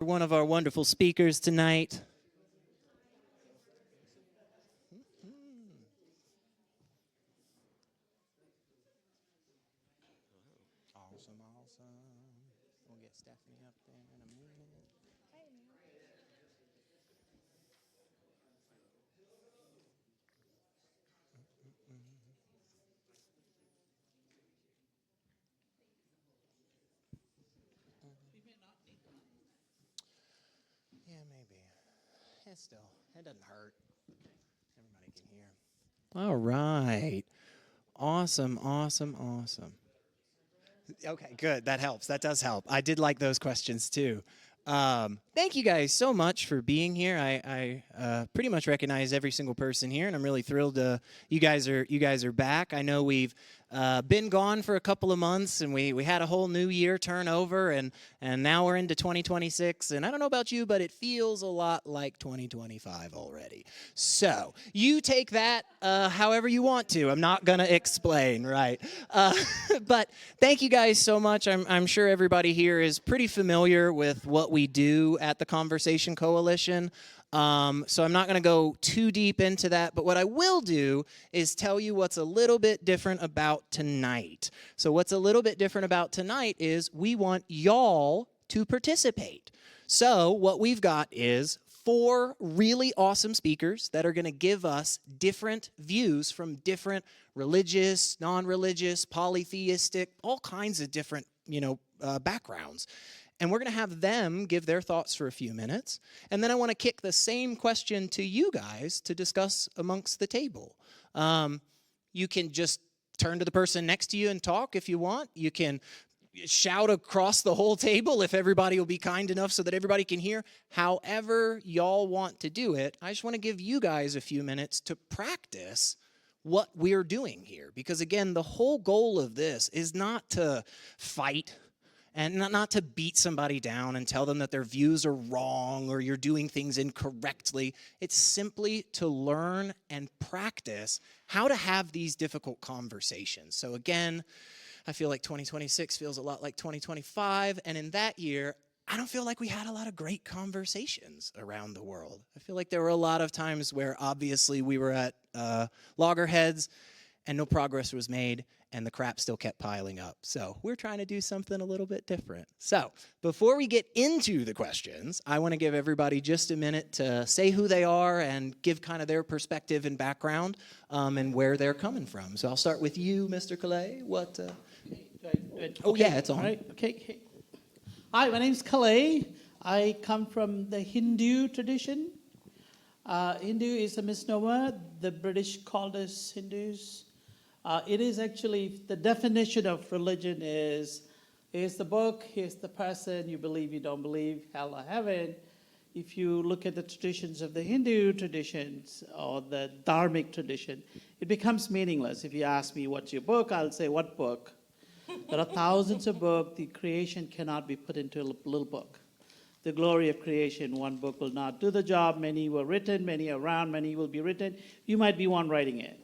One of our wonderful speakers tonight. Awesome. We'll get Stephanie up there in a minute. Yeah, maybe. It doesn't hurt. Everybody can hear. All right. Awesome. Okay, good. That helps. That does help. I did like those questions too. Thank you guys so much for being here. I pretty much recognize every single person here, and I'm really thrilled you guys are back. I know we've been gone for a couple of months, and we had a whole new year turnover, and now we're into 2026. And I don't know about you, but it feels a lot like 2025 already. So you take that however you want to. I'm not gonna explain, right? But thank you guys so much. I'm sure everybody here is pretty familiar with what we do at the Conversation Coalition. So I'm not going to go too deep into that, but what I will do is tell you what's a little bit different about tonight. So what's a little bit different about tonight is we want y'all to participate. So what we've got is 4 really awesome speakers that are going to give us different views from different religious, non-religious, polytheistic, all kinds of different, backgrounds. And we're going to have them give their thoughts for a few minutes. And then I want to kick the same question to you guys to discuss amongst the table. You can just turn to the person next to you and talk if you want. You can shout across the whole table if everybody will be kind enough so that everybody can hear. However y'all want to do it, I just want to give you guys a few minutes to practice what we're doing here. Because again, the whole goal of this is not to fight and not to beat somebody down and tell them that their views are wrong or you're doing things incorrectly. It's simply to learn and practice how to have these difficult conversations. So again, I feel like 2026 feels a lot like 2025. And in that year, I don't feel like we had a lot of great conversations around the world. I feel like there were a lot of times where obviously we were at loggerheads and no progress was made, and the crap still kept piling up. So we're trying to do something a little bit different. So before we get into the questions, I want to give everybody just a minute to say who they are and give kind of their perspective and background and where they're coming from. So I'll start with you, Mr. Calais. What? Yeah, it's on. Right. Okay. Hi, my name's Calais. I come from the Hindu tradition. Hindu is a misnomer. The British called us Hindus. It is actually, the definition of religion is, here's the book, here's the person, you believe, you don't believe, hell or heaven. If you look at the traditions of the Hindu traditions or the dharmic tradition, it becomes meaningless. If you ask me, what's your book? I'll say, what book? There are thousands of books. The creation cannot be put into a little book. The glory of creation, one book will not do the job. Many were written, many are around, many will be written. You might be one writing it.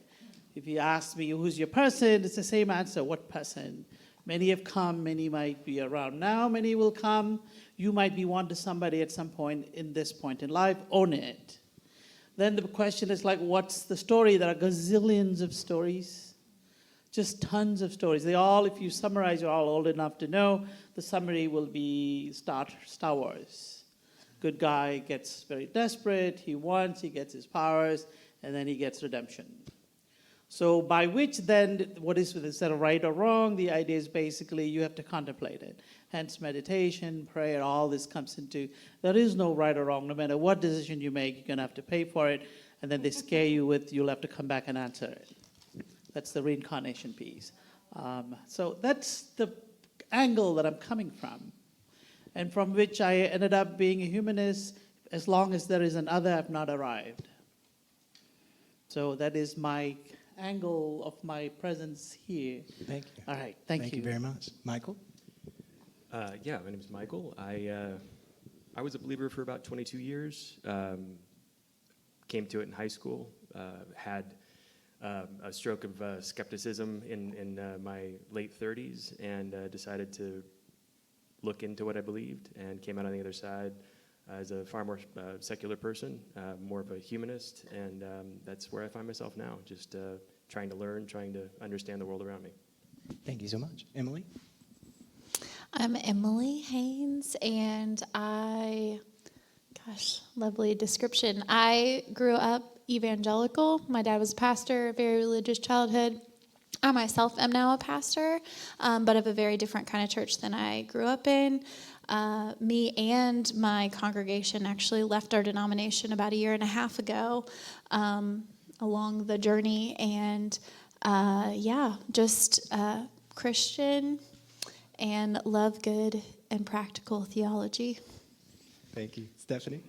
If you ask me, who's your person? It's the same answer, what person? Many have come, many might be around now, many will come. You might be one to somebody at some point in this point in life, own it. Then the question is like, what's the story? There are gazillions of stories, just tons of stories. They all, if you summarize, you're all old enough to know, the summary will be Star Wars. Good guy gets very desperate, he gets his powers, and then he gets redemption. So by which then, what is that right or wrong? The idea is basically you have to contemplate it. Hence meditation, prayer, all this comes into, there is no right or wrong. No matter what decision you make, you're going to have to pay for it. And then they scare you with, you'll have to come back and answer it. That's the reincarnation piece. So that's the angle that I'm coming from. And from which I ended up being a humanist. As long as there is an other, I've not arrived. So that is my angle of my presence here. Thank you. All right, thank you. Thank you very much. Michael? Yeah, my name is Michael. I was a believer for about 22 years. Came to it in high school. Had a stroke of skepticism in my late 30s and decided to look into what I believed, and came out on the other side as a far more secular person, more of a humanist, and that's where I find myself now, just trying to learn, trying to understand the world around me. Thank you so much. Emily? I'm Emily Haynes, and lovely description. I grew up evangelical. My dad was a pastor, a very religious childhood. I myself am now a pastor, but of a very different kind of church than I grew up in. Me and my congregation actually left our denomination about a year and a half ago along the journey, and just Christian and love good and practical theology. Thank you. Stephanie?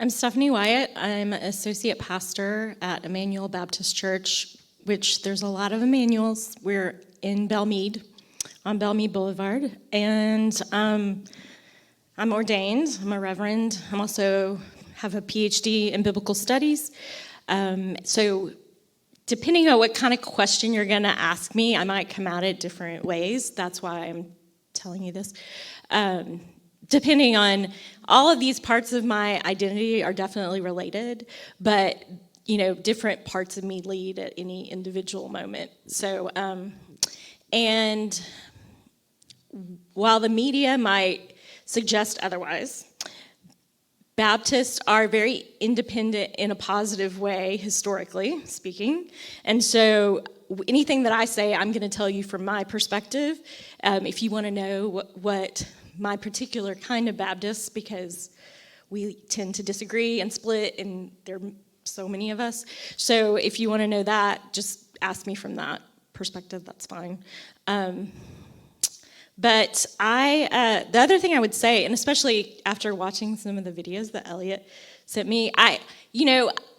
I'm Stephanie Wyatt. I'm an associate pastor at Emmanuel Baptist Church, which there's a lot of Emmanuels. We're in Belmead, on Belmead Boulevard. And I'm ordained. I'm a reverend. I'm also have a PhD in biblical studies. So depending on what kind of question you're going to ask me, I might come at it different ways. That's why I'm telling you this. Depending on all of these parts of my identity are definitely related, but different parts of me lead at any individual moment. So, and while the media might suggest otherwise, Baptists are very independent in a positive way, historically speaking. And so anything that I say, I'm going to tell you from my perspective. If you want to know what my particular kind of Baptist, because we tend to disagree and split, and there are so many of us. So if you want to know that, just ask me from that perspective, that's fine. But the other thing I would say, and especially after watching some of the videos that Elliot sent me,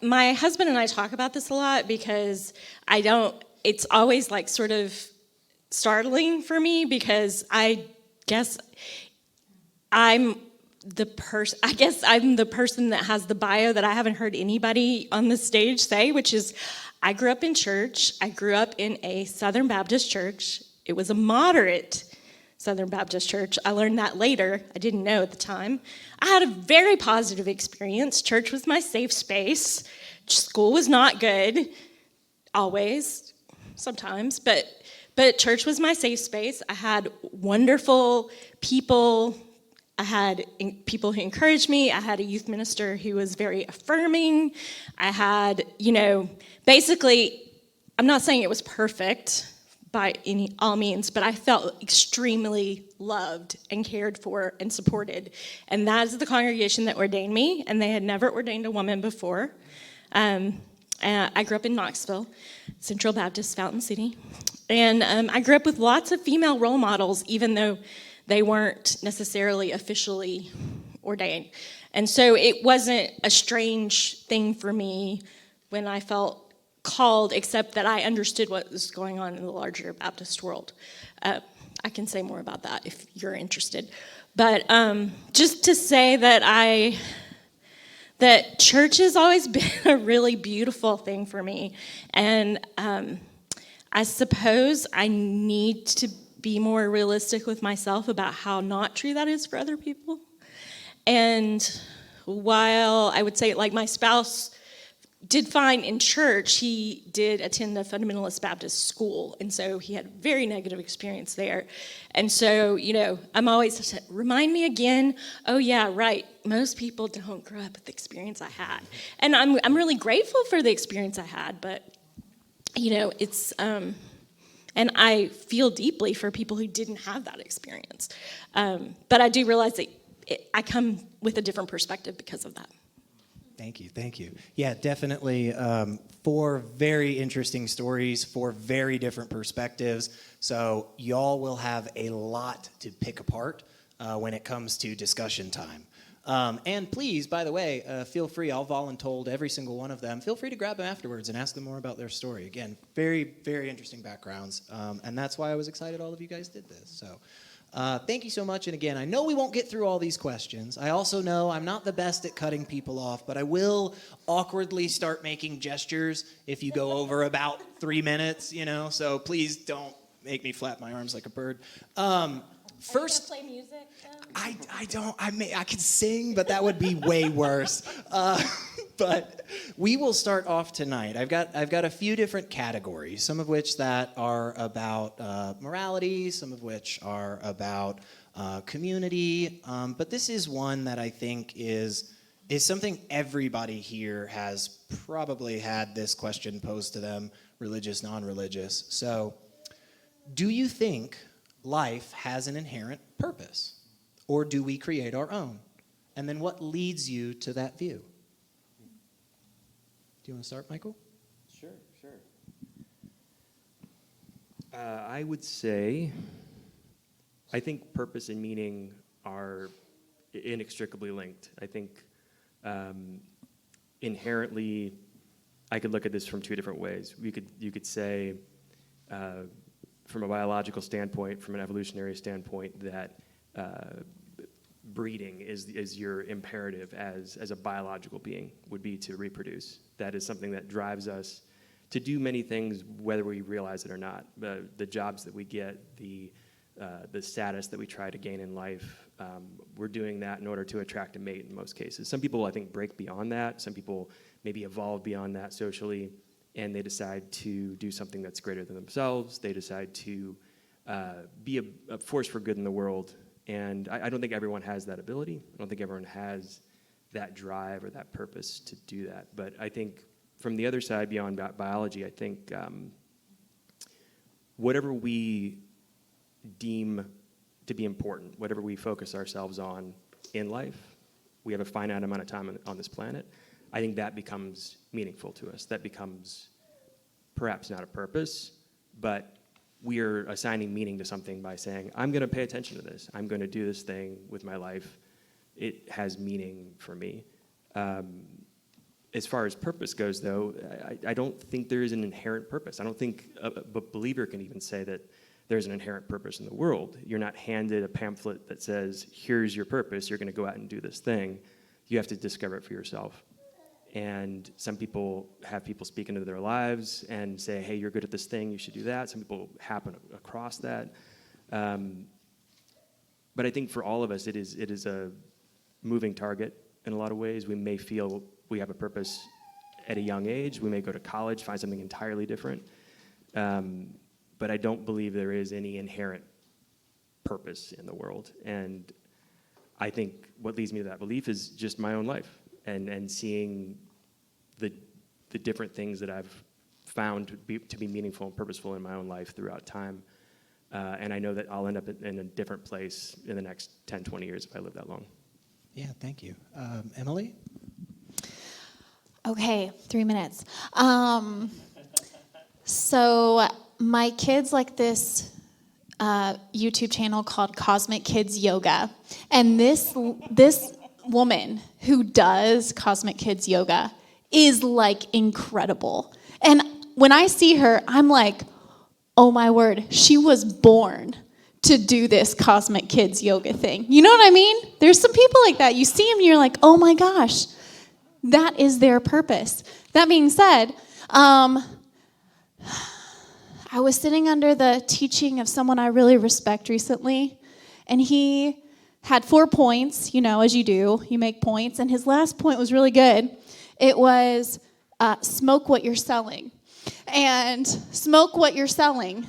my husband and I talk about this a lot because it's always like sort of startling for me because I guess I'm the person that has the bio that I haven't heard anybody on the stage say, which is I grew up in church. I grew up in a Southern Baptist church. It was a moderate Southern Baptist church. I learned that later. I didn't know at the time. I had a very positive experience. Church was my safe space. School was not good, always, sometimes, but church was my safe space. I had wonderful people. I had people who encouraged me. I had a youth minister who was very affirming. I had, basically, I'm not saying it was perfect by all means, but I felt extremely loved and cared for and supported. And that is the congregation that ordained me, and they had never ordained a woman before. I grew up in Knoxville, Central Baptist, Fountain City. And I grew up with lots of female role models, even though they weren't necessarily officially ordained. And so it wasn't a strange thing for me when I felt called, except that I understood what was going on in the larger Baptist world. I can say more about that if you're interested. But just to say that church has always been a really beautiful thing for me. And I suppose I need to be more realistic with myself about how not true that is for other people. And while I would say, like, my spouse did fine in church, he did attend a fundamentalist Baptist school, and so he had very negative experience there. And so, I'm always, remind me again, oh yeah, right, most people don't grow up with the experience I had. And I'm really grateful for the experience I had, but, it's, and I feel deeply for people who didn't have that experience. But I do realize that I come with a different perspective because of that. Thank you. Yeah, definitely 4 very interesting stories, 4 very different perspectives. So y'all will have a lot to pick apart when it comes to discussion time. And please, by the way, feel free, I'll voluntold every single one of them. Feel free to grab them afterwards and ask them more about their story. Again, very, very interesting backgrounds. And that's why I was excited all of you guys did this. So thank you so much. And again, I know we won't get through all these questions. I also know I'm not the best at cutting people off, but I will awkwardly start making gestures if you go over about 3 minutes, So please don't make me flap my arms like a bird. First, play music. I could sing, but that would be way worse. But we will start off tonight. I've got a few different categories, some of which that are about morality, some of which are about community. But this is one that I think is something everybody here has probably had this question posed to them, religious, non-religious. So, do you think life has an inherent purpose? Or do we create our own? And then what leads you to that view? Do you want to start, Michael? Sure. I would say, I think purpose and meaning are inextricably linked. I think inherently, I could look at this from two different ways. You could say, from a biological standpoint, from an evolutionary standpoint, that breeding is your imperative as a biological being, would be to reproduce. That is something that drives us to do many things, whether we realize it or not. The jobs that we get, the status that we try to gain in life, we're doing that in order to attract a mate in most cases. Some people, I think, break beyond that. Some people maybe evolve beyond that socially, and they decide to do something that's greater than themselves. They decide to be a force for good in the world. And I don't think everyone has that ability. I don't think everyone has that drive or that purpose to do that. But I think from the other side, beyond biology, I think whatever we deem to be important, whatever we focus ourselves on in life, we have a finite amount of time on this planet, I think that becomes meaningful to us. That becomes perhaps not a purpose, but we are assigning meaning to something by saying, I'm going to pay attention to this. I'm going to do this thing with my life. It has meaning for me. As far as purpose goes, though, I don't think there is an inherent purpose. I don't think a believer can even say that there's an inherent purpose in the world. You're not handed a pamphlet that says, here's your purpose. You're going to go out and do this thing. You have to discover it for yourself. And some people have people speak into their lives and say, hey, you're good at this thing, you should do that. Some people happen across that. But I think for all of us, it is a moving target in a lot of ways. We may feel we have a purpose at a young age. We may go to college, find something entirely different. But I don't believe there is any inherent purpose in the world. And I think what leads me to that belief is just my own life. And seeing the different things that I've found to be meaningful and purposeful in my own life throughout time. And I know that I'll end up in a different place in the next 10, 20 years if I live that long. Yeah, thank you. Emily? Okay, 3 minutes. So my kids like this YouTube channel called Cosmic Kids Yoga. And this woman who does Cosmic Kids Yoga is like incredible. And when I see her, I'm like, oh my word, she was born to do this Cosmic Kids Yoga thing. You know what I mean? There's some people like that. You see them and you're like, oh my gosh, that is their purpose. That being said, I was sitting under the teaching of someone I really respect recently, and he had 4 points, as you do, you make points, and his last point was really good. It was smoke what you're selling. And smoke what you're selling.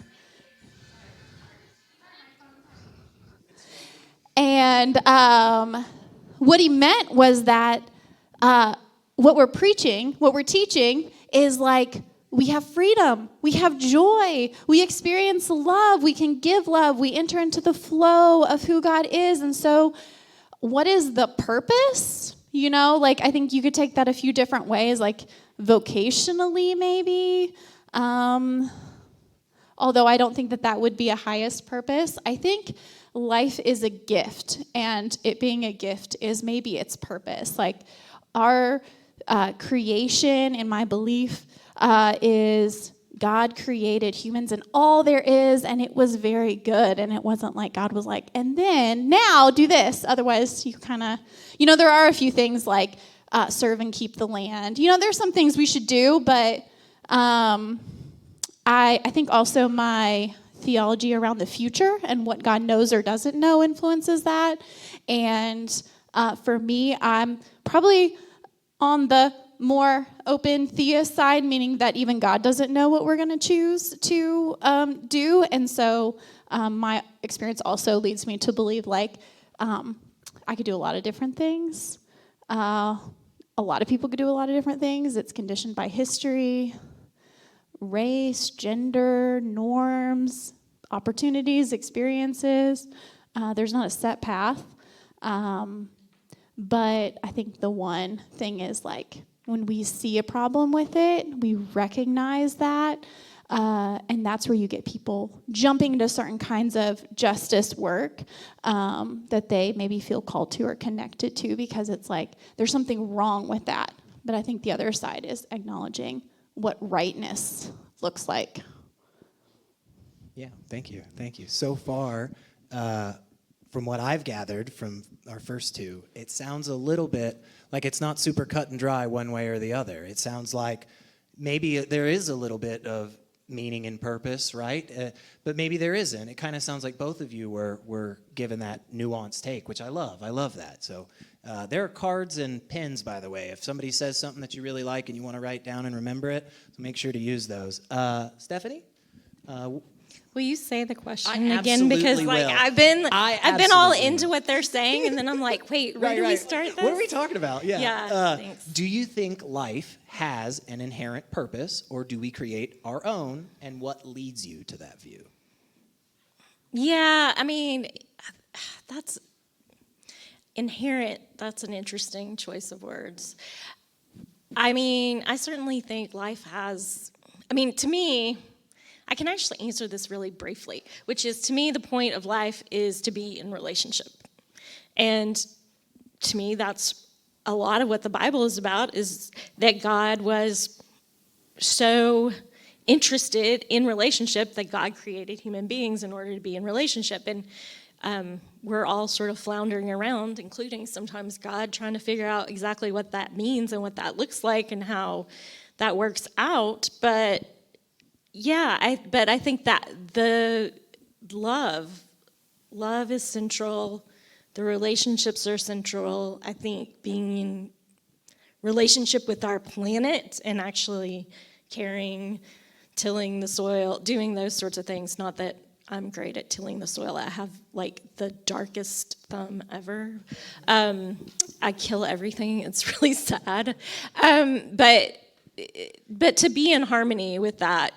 And what he meant was that what we're preaching, what we're teaching is like, we have freedom, we have joy, we experience love, we can give love, we enter into the flow of who God is. And so what is the purpose? I think you could take that a few different ways, like vocationally maybe. Although I don't think that would be a highest purpose. I think life is a gift, and it being a gift is maybe its purpose. Like our creation, in my belief, is God created humans and all there is, and it was very good. And it wasn't like God was like, and then now do this. Otherwise, you kind of, there are a few things like serve and keep the land. There's some things we should do, but I think also my theology around the future and what God knows or doesn't know influences that. And for me, I'm probably on the more open theist side, meaning that even God doesn't know what we're going to choose to do. And so my experience also leads me to believe like I could do a lot of different things. A lot of people could do a lot of different things. It's conditioned by history, race, gender, norms, opportunities, experiences. There's not a set path. But I think the one thing is like when we see a problem with it, we recognize that. And that's where you get people jumping into certain kinds of justice work that they maybe feel called to or connected to because it's like there's something wrong with that. But I think the other side is acknowledging what rightness looks like. Yeah, thank you. So far, from what I've gathered from our first two, it sounds a little bit like it's not super cut and dry one way or the other. It sounds like maybe there is a little bit of meaning and purpose, right? But maybe there isn't. It kind of sounds like both of you were given that nuanced take, which I love. I love that. So there are cards and pens, by the way. If somebody says something that you really like and you want to write down and remember it, so make sure to use those. Stephanie? Will you say the question I again? Because absolutely like will. I've been all absolutely into what they're saying, and then I'm like, wait, where do we start this? What are we talking about? Yeah, thanks. Do you think life has an inherent purpose, or do we create our own, and what leads you to that view? Yeah, I mean, that's inherent. That's an interesting choice of words. I mean, I certainly think life has, to me, I can actually answer this really briefly, which is, to me, the point of life is to be in relationship. And to me, that's a lot of what the Bible is about, is that God was so interested in relationship that God created human beings in order to be in relationship. And we're all sort of floundering around, including sometimes God, trying to figure out exactly what that means and what that looks like and how that works out. But yeah, I think that the love is central. The relationships are central. I think being in relationship with our planet and actually caring, tilling the soil, doing those sorts of things. Not that I'm great at tilling the soil. I have like the darkest thumb ever. I kill everything. It's really sad. But to be in harmony with that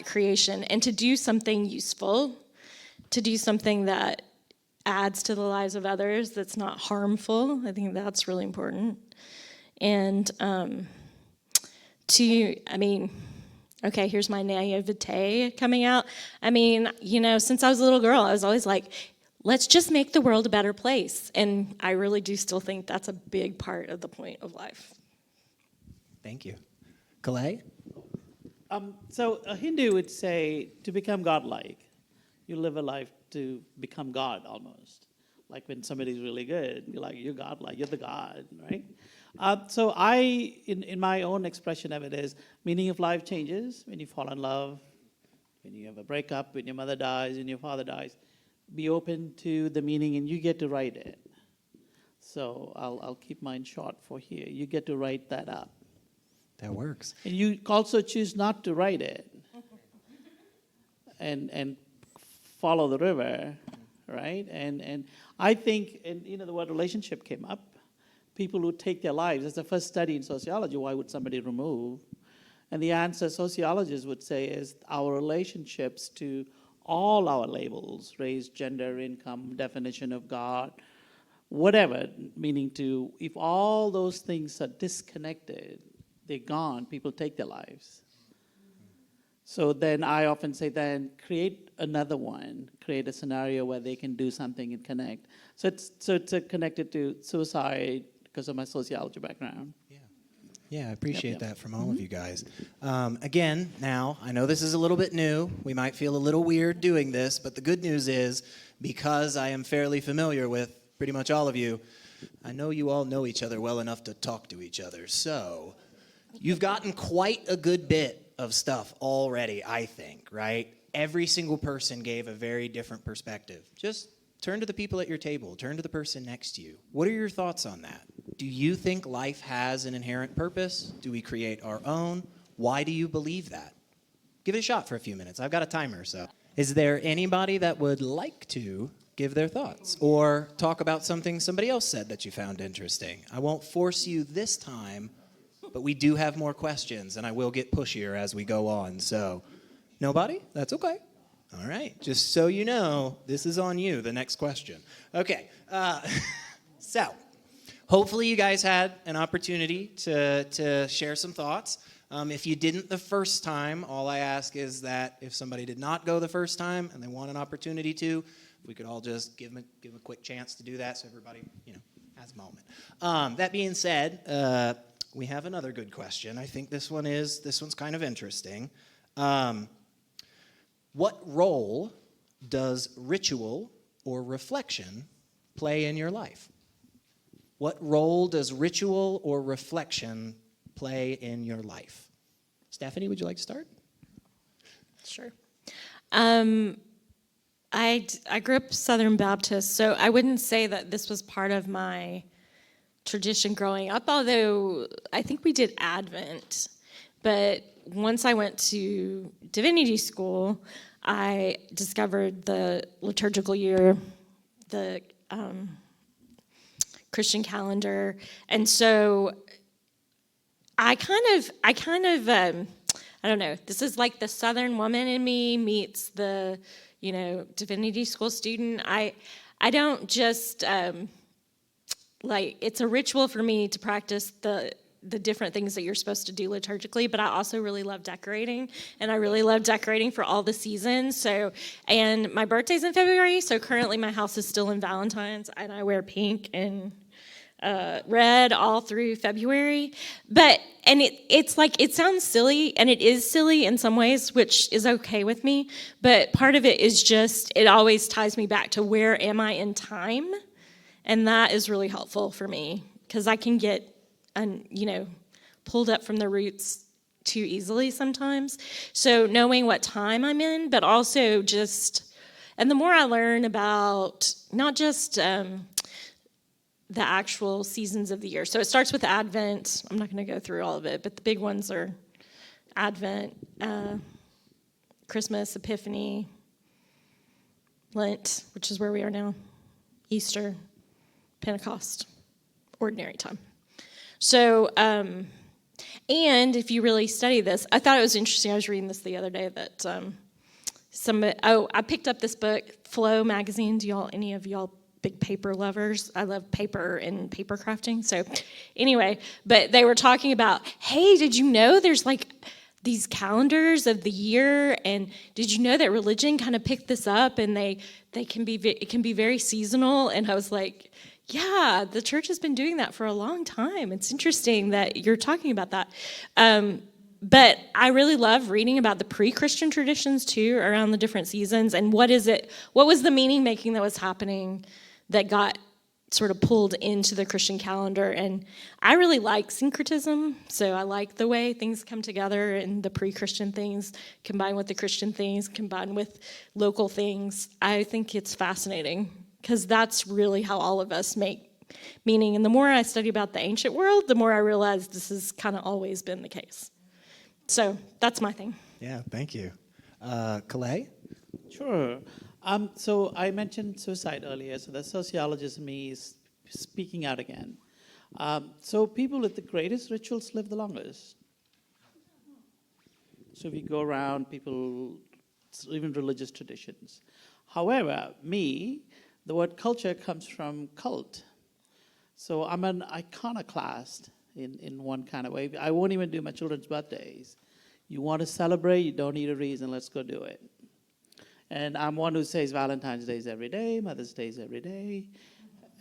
creation and to do something useful, to do something that adds to the lives of others, that's not harmful, I think that's really important. And okay, here's my naivete coming out. Since I was a little girl, I was always like, let's just make the world a better place. And I really do still think that's a big part of the point of life. Thank you. Calais? So a Hindu would say to become godlike, you live a life to become God almost. Like when somebody's really good, you're like, you're godlike, you're the God, right? So in my own expression of it is, meaning of life changes when you fall in love, when you have a breakup, when your mother dies, when your father dies. Be open to the meaning and you get to write it. So I'll keep mine short for here. You get to write that up. That works. And you also choose not to write it and follow the river, right? And I think, the word relationship came up. People who take their lives, that's the first study in sociology, why would somebody remove? And the answer sociologists would say is our relationships to all our labels, race, gender, income, definition of God, whatever, meaning to, if all those things are disconnected, they're gone, people take their lives. So then I often say, then create another one, create a scenario where they can do something and connect. So it's connected to suicide because of my sociology background. Yeah, I appreciate that from all of you guys. Again, now, I know this is a little bit new. We might feel a little weird doing this, but the good news is, because I am fairly familiar with pretty much all of you, I know you all know each other well enough to talk to each other. So you've gotten quite a good bit of stuff already, I think, right? every single person gave a very different perspective. Just turn to the people at your table. Turn to the person next to you. What are your thoughts on that? Do you think life has an inherent purpose? Do we create our own? Why do you believe that? Give it a shot for a few minutes. I've got a timer, so. Is there anybody that would like to give their thoughts or talk about something somebody else said that you found interesting? I won't force you this time, but we do have more questions, and I will get pushier as we go on. So, nobody? That's okay. All right. Just so you know, this is on you, the next question. Okay. So, hopefully you guys had an opportunity to share some thoughts. If you didn't the first time, all I ask is that if somebody did not go the first time and they want an opportunity to, we could all just give them a quick chance to do that so everybody, has a moment. That being said, we have another good question. I think this one's kind of interesting. What role does ritual or reflection play in your life? What role does ritual or reflection play in your life? Stephanie, would you like to start? Sure. I grew up Southern Baptist, so I wouldn't say that this was part of my tradition growing up, although I think we did Advent. But once I went to divinity school, I discovered the liturgical year, the Christian calendar, and so I don't know, this is like the Southern woman in me meets the, divinity school student. I don't just, it's a ritual for me to practice the different things that you're supposed to do liturgically, but I also really love decorating, and I really love decorating for all the seasons. And my birthday's in February, so currently my house is still in Valentine's, and I wear pink and red all through February. It's like, it sounds silly, and it is silly in some ways, which is okay with me, but part of it is just, it always ties me back to where am I in time, and that is really helpful for me, because I can get pulled up from the roots too easily sometimes. So knowing what time I'm in, but also and the more I learn about not just the actual seasons of the year. So it starts with Advent. I'm not going to go through all of it, but the big ones are Advent, Christmas, Epiphany, Lent, which is where we are now, Easter, Pentecost, ordinary time. So, and if you really study this, I thought it was interesting. I was reading this the other day that I picked up this book, Flow magazine. Any of y'all big paper lovers? I love paper and paper crafting. So anyway, but they were talking about, hey, did you know there's like these calendars of the year, and did you know that religion kind of picked this up, and it can be very seasonal? And I was like, yeah, the church has been doing that for a long time. It's interesting that you're talking about that. But I really love reading about the pre-Christian traditions too, around the different seasons, and what was the meaning making that was happening that got sort of pulled into the Christian calendar. And I really like syncretism, so I like the way things come together, and the pre-Christian things combined with the Christian things, combined with local things. I think it's fascinating, because that's really how all of us make meaning. And the more I study about the ancient world, the more I realize this has kind of always been the case. So that's my thing. Yeah, thank you. Calais? Sure. So I mentioned suicide earlier, so the sociologist in me is speaking out again. So people with the greatest rituals live the longest. So if you go around, people, even religious traditions. However, the word culture comes from cult. So I'm an iconoclast in one kind of way. I won't even do my children's birthdays. You want to celebrate, you don't need a reason, let's go do it. And I'm one who says Valentine's Day is every day, Mother's Day is every day.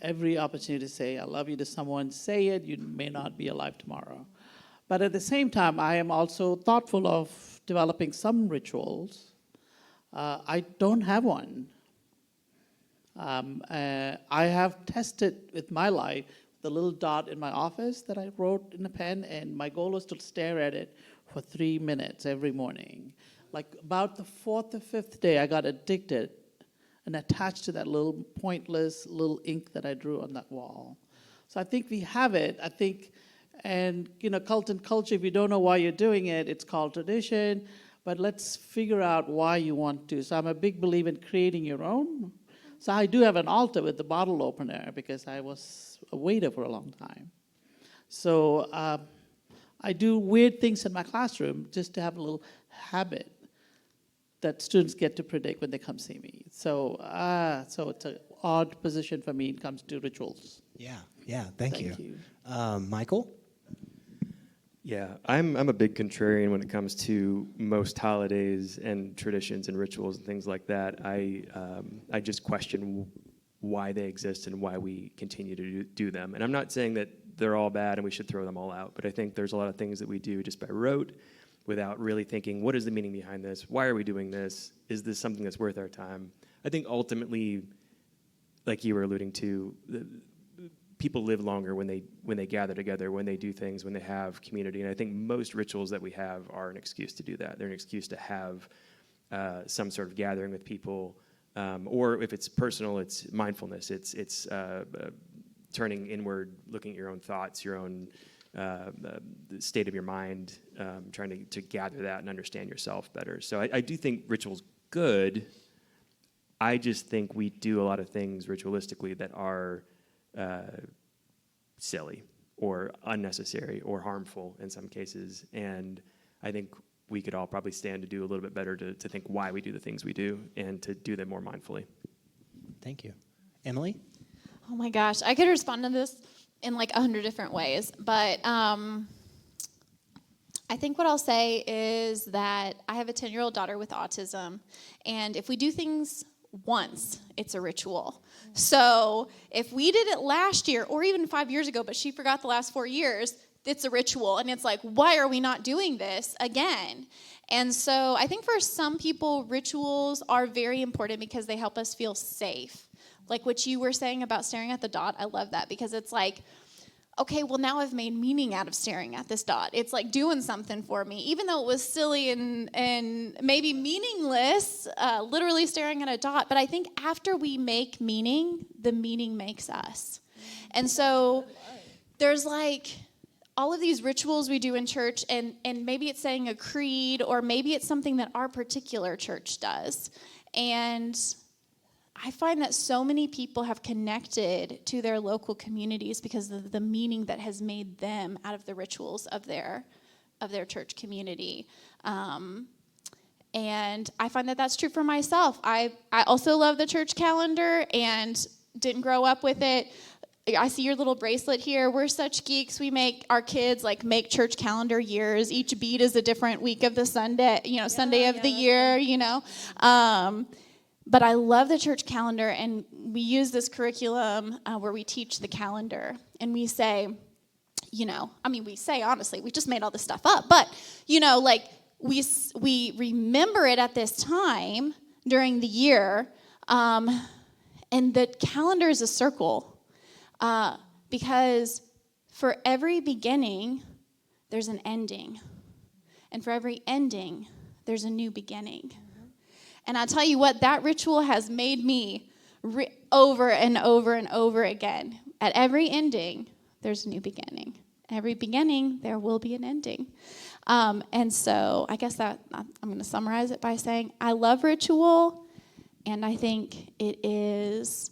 Every opportunity to say I love you to someone, say it, you may not be alive tomorrow. But at the same time, I am also thoughtful of developing some rituals. I don't have one. I have tested with my life the little dot in my office that I wrote in a pen, and my goal was to stare at it for 3 minutes every morning. like about the fourth or fifth day, I got addicted and attached to that little pointless little ink that I drew on that wall. So I think we have it. I think, and cult and culture, if you don't know why you're doing it, it's called tradition, but let's figure out why you want to. So I'm a big believer in creating your own. So I do have an altar with the bottle opener because I was a waiter for a long time. So I do weird things in my classroom just to have a little habit that students get to predict when they come see me. So it's an odd position for me when it comes to rituals. Yeah, thank you. Michael? Yeah, I'm a big contrarian when it comes to most holidays and traditions and rituals and things like that. I just question why they exist and why we continue to do them. And I'm not saying that they're all bad and we should throw them all out, but I think there's a lot of things that we do just by rote without really thinking, what is the meaning behind this? Why are we doing this? Is this something that's worth our time? I think ultimately, like you were alluding to, people live longer when they gather together, when they do things, when they have community. And I think most rituals that we have are an excuse to do that. They're an excuse to have some sort of gathering with people. Or if it's personal, it's mindfulness. It's turning inward, looking at your own thoughts, your own the state of your mind, trying to gather that and understand yourself better. So I do think ritual's good. I just think we do a lot of things ritualistically that are silly or unnecessary or harmful in some cases. And I think we could all probably stand to do a little bit better to think why we do the things we do and to do them more mindfully. Thank you. Emily? Oh my gosh, I could respond to this in like 100 different ways, but I think what I'll say is that I have a 10-year-old daughter with autism, and if we do things once, it's a ritual. So if we did it last year or even 5 years ago, but she forgot the last 4 years, it's a ritual. And it's like, why are we not doing this again? And so I think for some people, rituals are very important because they help us feel safe. Like what you were saying about staring at the dot, I love that because it's like, okay, well, now I've made meaning out of staring at this dot. It's like doing something for me, even though it was silly and maybe meaningless, literally staring at a dot. But I think after we make meaning, the meaning makes us. And so there's like all of these rituals we do in church, and maybe it's saying a creed, or maybe it's something that our particular church does. And I find that so many people have connected to their local communities because of the meaning that has made them out of the rituals of their church community. And I find that that's true for myself. I also love the church calendar and didn't grow up with it. I see your little bracelet here. We're such geeks. We make our kids make church calendar years. Each beat is a different week of the Sunday, Sunday of the year, But I love the church calendar, and we use this curriculum where we teach the calendar, and we say, we say honestly, we just made all this stuff up, but, we remember it at this time during the year, and the calendar is a circle, because for every beginning, there's an ending, and for every ending, there's a new beginning. And I'll tell you what, that ritual has made me over and over and over again. At every ending, there's a new beginning. Every beginning, there will be an ending. And so I guess that I'm going to summarize it by saying I love ritual, and I think it is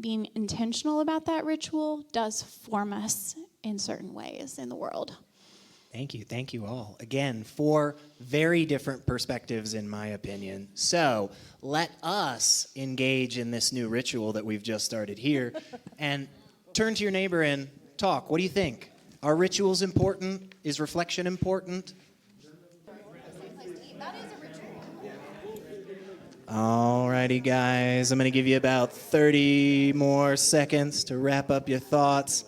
being intentional about that ritual does form us in certain ways in the world. Thank you all. Again, 4 very different perspectives in my opinion. So let us engage in this new ritual that we've just started here and turn to your neighbor and talk. What do you think? Are rituals important? Is reflection important? Alrighty, guys. I'm going to give you about 30 more seconds to wrap up your thoughts.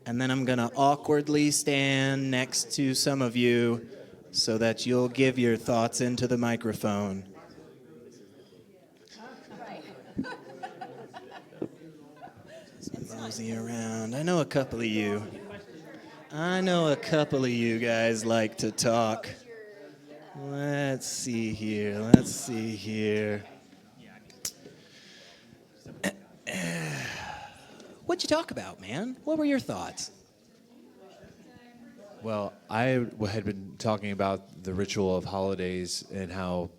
And then I'm going to awkwardly stand next to some of you so that you'll give your thoughts into the microphone. Just mosey around. I know a couple of you. I know a couple of you guys like to talk. Let's see here. What'd you talk about, man? What were your thoughts? Well, I had been talking about the ritual of holidays and how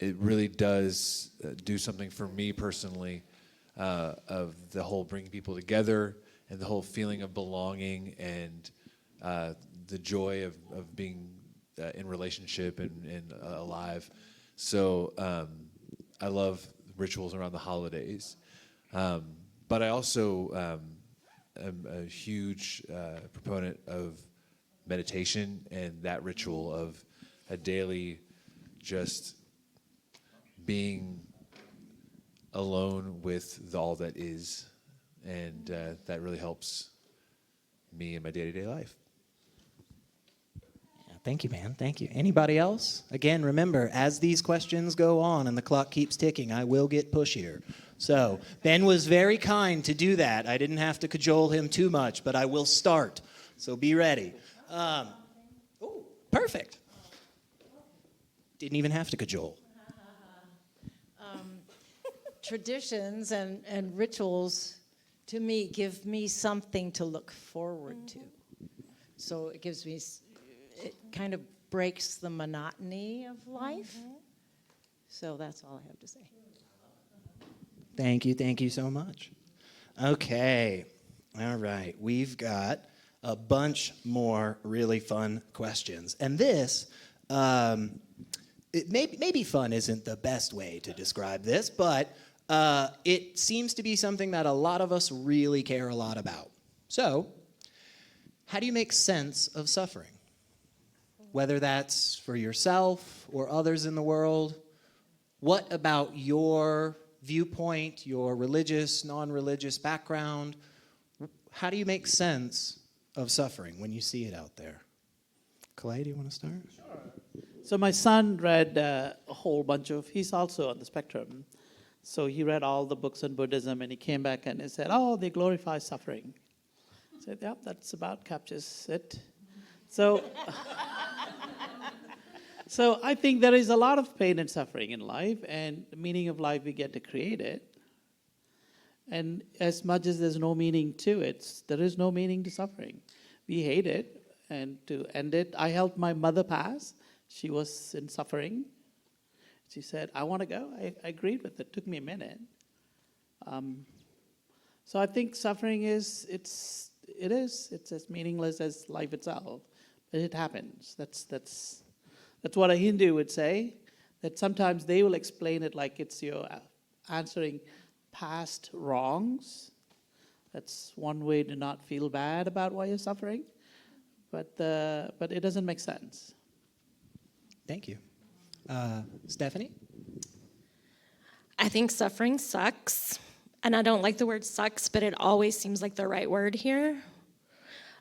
it really does do something for me personally, of the whole bringing people together and the whole feeling of belonging and the joy of being in relationship and alive. So I love rituals around the holidays. But I also am a huge proponent of meditation and that ritual of a daily just being alone with all that is, and that really helps me in my day-to-day life. Thank you, man. Thank you. Anybody else? Again, remember, as these questions go on and the clock keeps ticking, I will get pushier. So Ben was very kind to do that. I didn't have to cajole him too much, but I will start. So be ready. Perfect. Didn't even have to cajole. Traditions and rituals, to me, give me something to look forward to. So it gives me, it kind of breaks the monotony of life. So that's all I have to say. Thank you so much. Okay, all right, we've got a bunch more really fun questions. And this, maybe fun isn't the best way to describe this, but it seems to be something that a lot of us really care a lot about. So, how do you make sense of suffering? Whether that's for yourself or others in the world, what about your viewpoint, your religious, non-religious background, how do you make sense of suffering when you see it out there? Clay, do you want to start? Sure. So my son read a whole bunch of, he's also on the spectrum, so he read all the books on Buddhism, and he came back and he said, oh, they glorify suffering. I said, yep, that's about captures it. So, so I think there is a lot of pain and suffering in life, and the meaning of life, we get to create it. And as much as there's no meaning to it, there is no meaning to suffering. We hate it, and to end it, I helped my mother pass. She was in suffering. She said, I want to go. I agreed with it. It took me a minute. So I think suffering is as meaningless as life itself. But it happens. That's what a Hindu would say, that sometimes they will explain it like it's your answering past wrongs. That's one way to not feel bad about why you're suffering. But it doesn't make sense. Thank you. Stephanie? I think suffering sucks. And I don't like the word sucks, but it always seems like the right word here.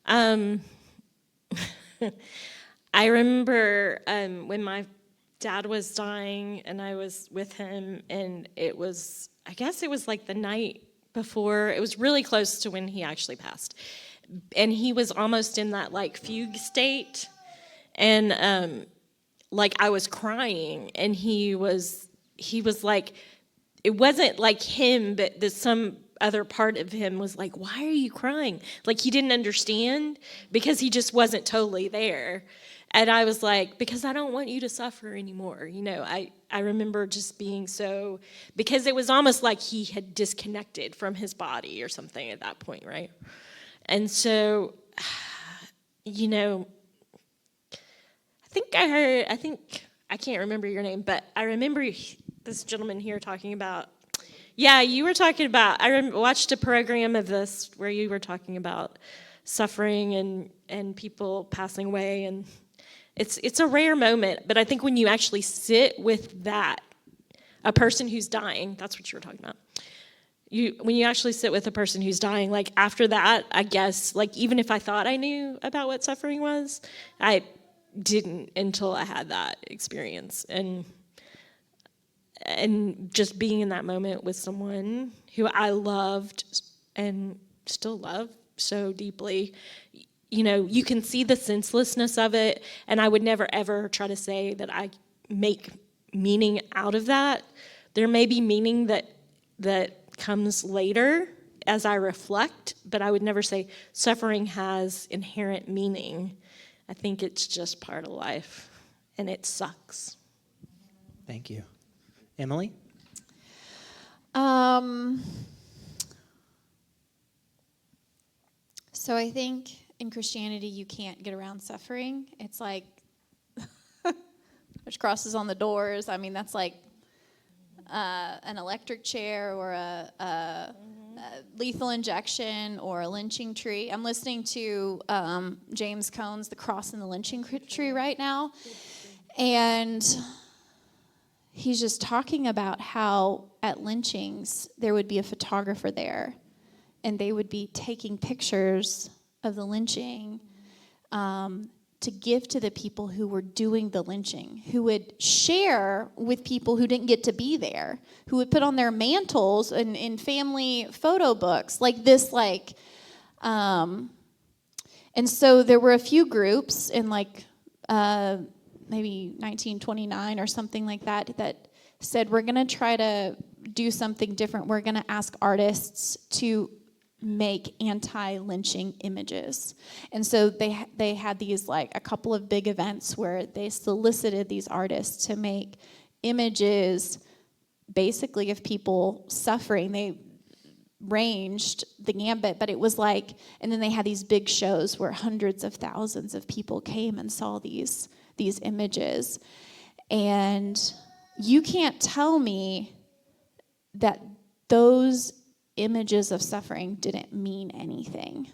I remember when my dad was dying and I was with him, and I guess it was like the night before, it was really close to when he actually passed. And he was almost in that like fugue state. And like I was crying, and he was like, it wasn't like him, but some other part of him was like, why are you crying? Like he didn't understand because he just wasn't totally there. And I was like, because I don't want you to suffer anymore. You know, I remember just being so, because it was almost like he had disconnected from his body or something at that point, right? And so, you know, I can't remember your name, but I remember this gentleman here talking about, yeah, you were talking about, watched a program of this where you were talking about suffering and people passing away, and it's a rare moment, but I think when you actually sit with that, a person who's dying, that's what you were talking about. When you actually sit with a person who's dying, like after that, I guess, like even if I thought I knew about what suffering was, I didn't until I had that experience. And just being in that moment with someone who I loved and still love so deeply, you can see the senselessness of it, and I would never ever try to say that I make meaning out of that. There may be meaning that comes later as I reflect, but I would never say suffering has inherent meaning. I think it's just part of life, and it sucks. Thank you. Emily? So I think in Christianity you can't get around suffering. It's like there's crosses on the doors. I mean, that's like an electric chair or a lethal injection or a lynching tree. I'm listening to James Cone's The Cross and the Lynching Tree right now. And he's just talking about how at lynchings there would be a photographer there, and they would be taking pictures of the lynching to give to the people who were doing the lynching, who would share with people who didn't get to be there, who would put on their mantles and in family photo books like this, and so there were a few groups in maybe 1929 or something like that said, we're going to try to do something different. We're going to ask artists to make anti-lynching images. And so they had these a couple of big events where they solicited these artists to make images basically of people suffering. They ranged the gambit, but it was and then they had these big shows where hundreds of thousands of people came and saw these images. And you can't tell me that those images of suffering didn't mean anything.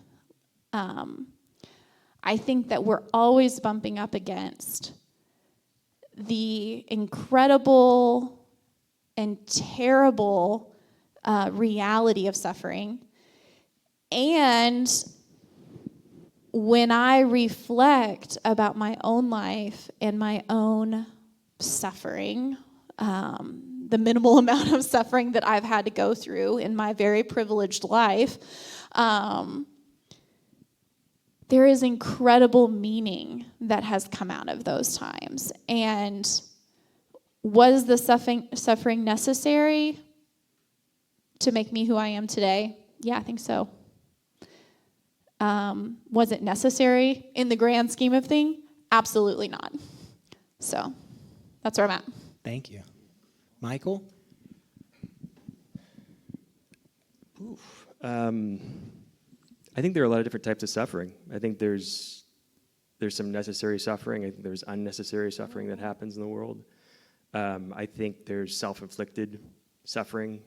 I think that we're always bumping up against the incredible and terrible reality of suffering. And when I reflect about my own life and my own suffering, the minimal amount of suffering that I've had to go through in my very privileged life, there is incredible meaning that has come out of those times. And was the suffering necessary to make me who I am today? Yeah, I think so. Was it necessary in the grand scheme of things? Absolutely not. So that's where I'm at. Thank you. Michael? I think there are a lot of different types of suffering. I think there's some necessary suffering. I think there's unnecessary suffering that happens in the world. I think there's self-inflicted suffering,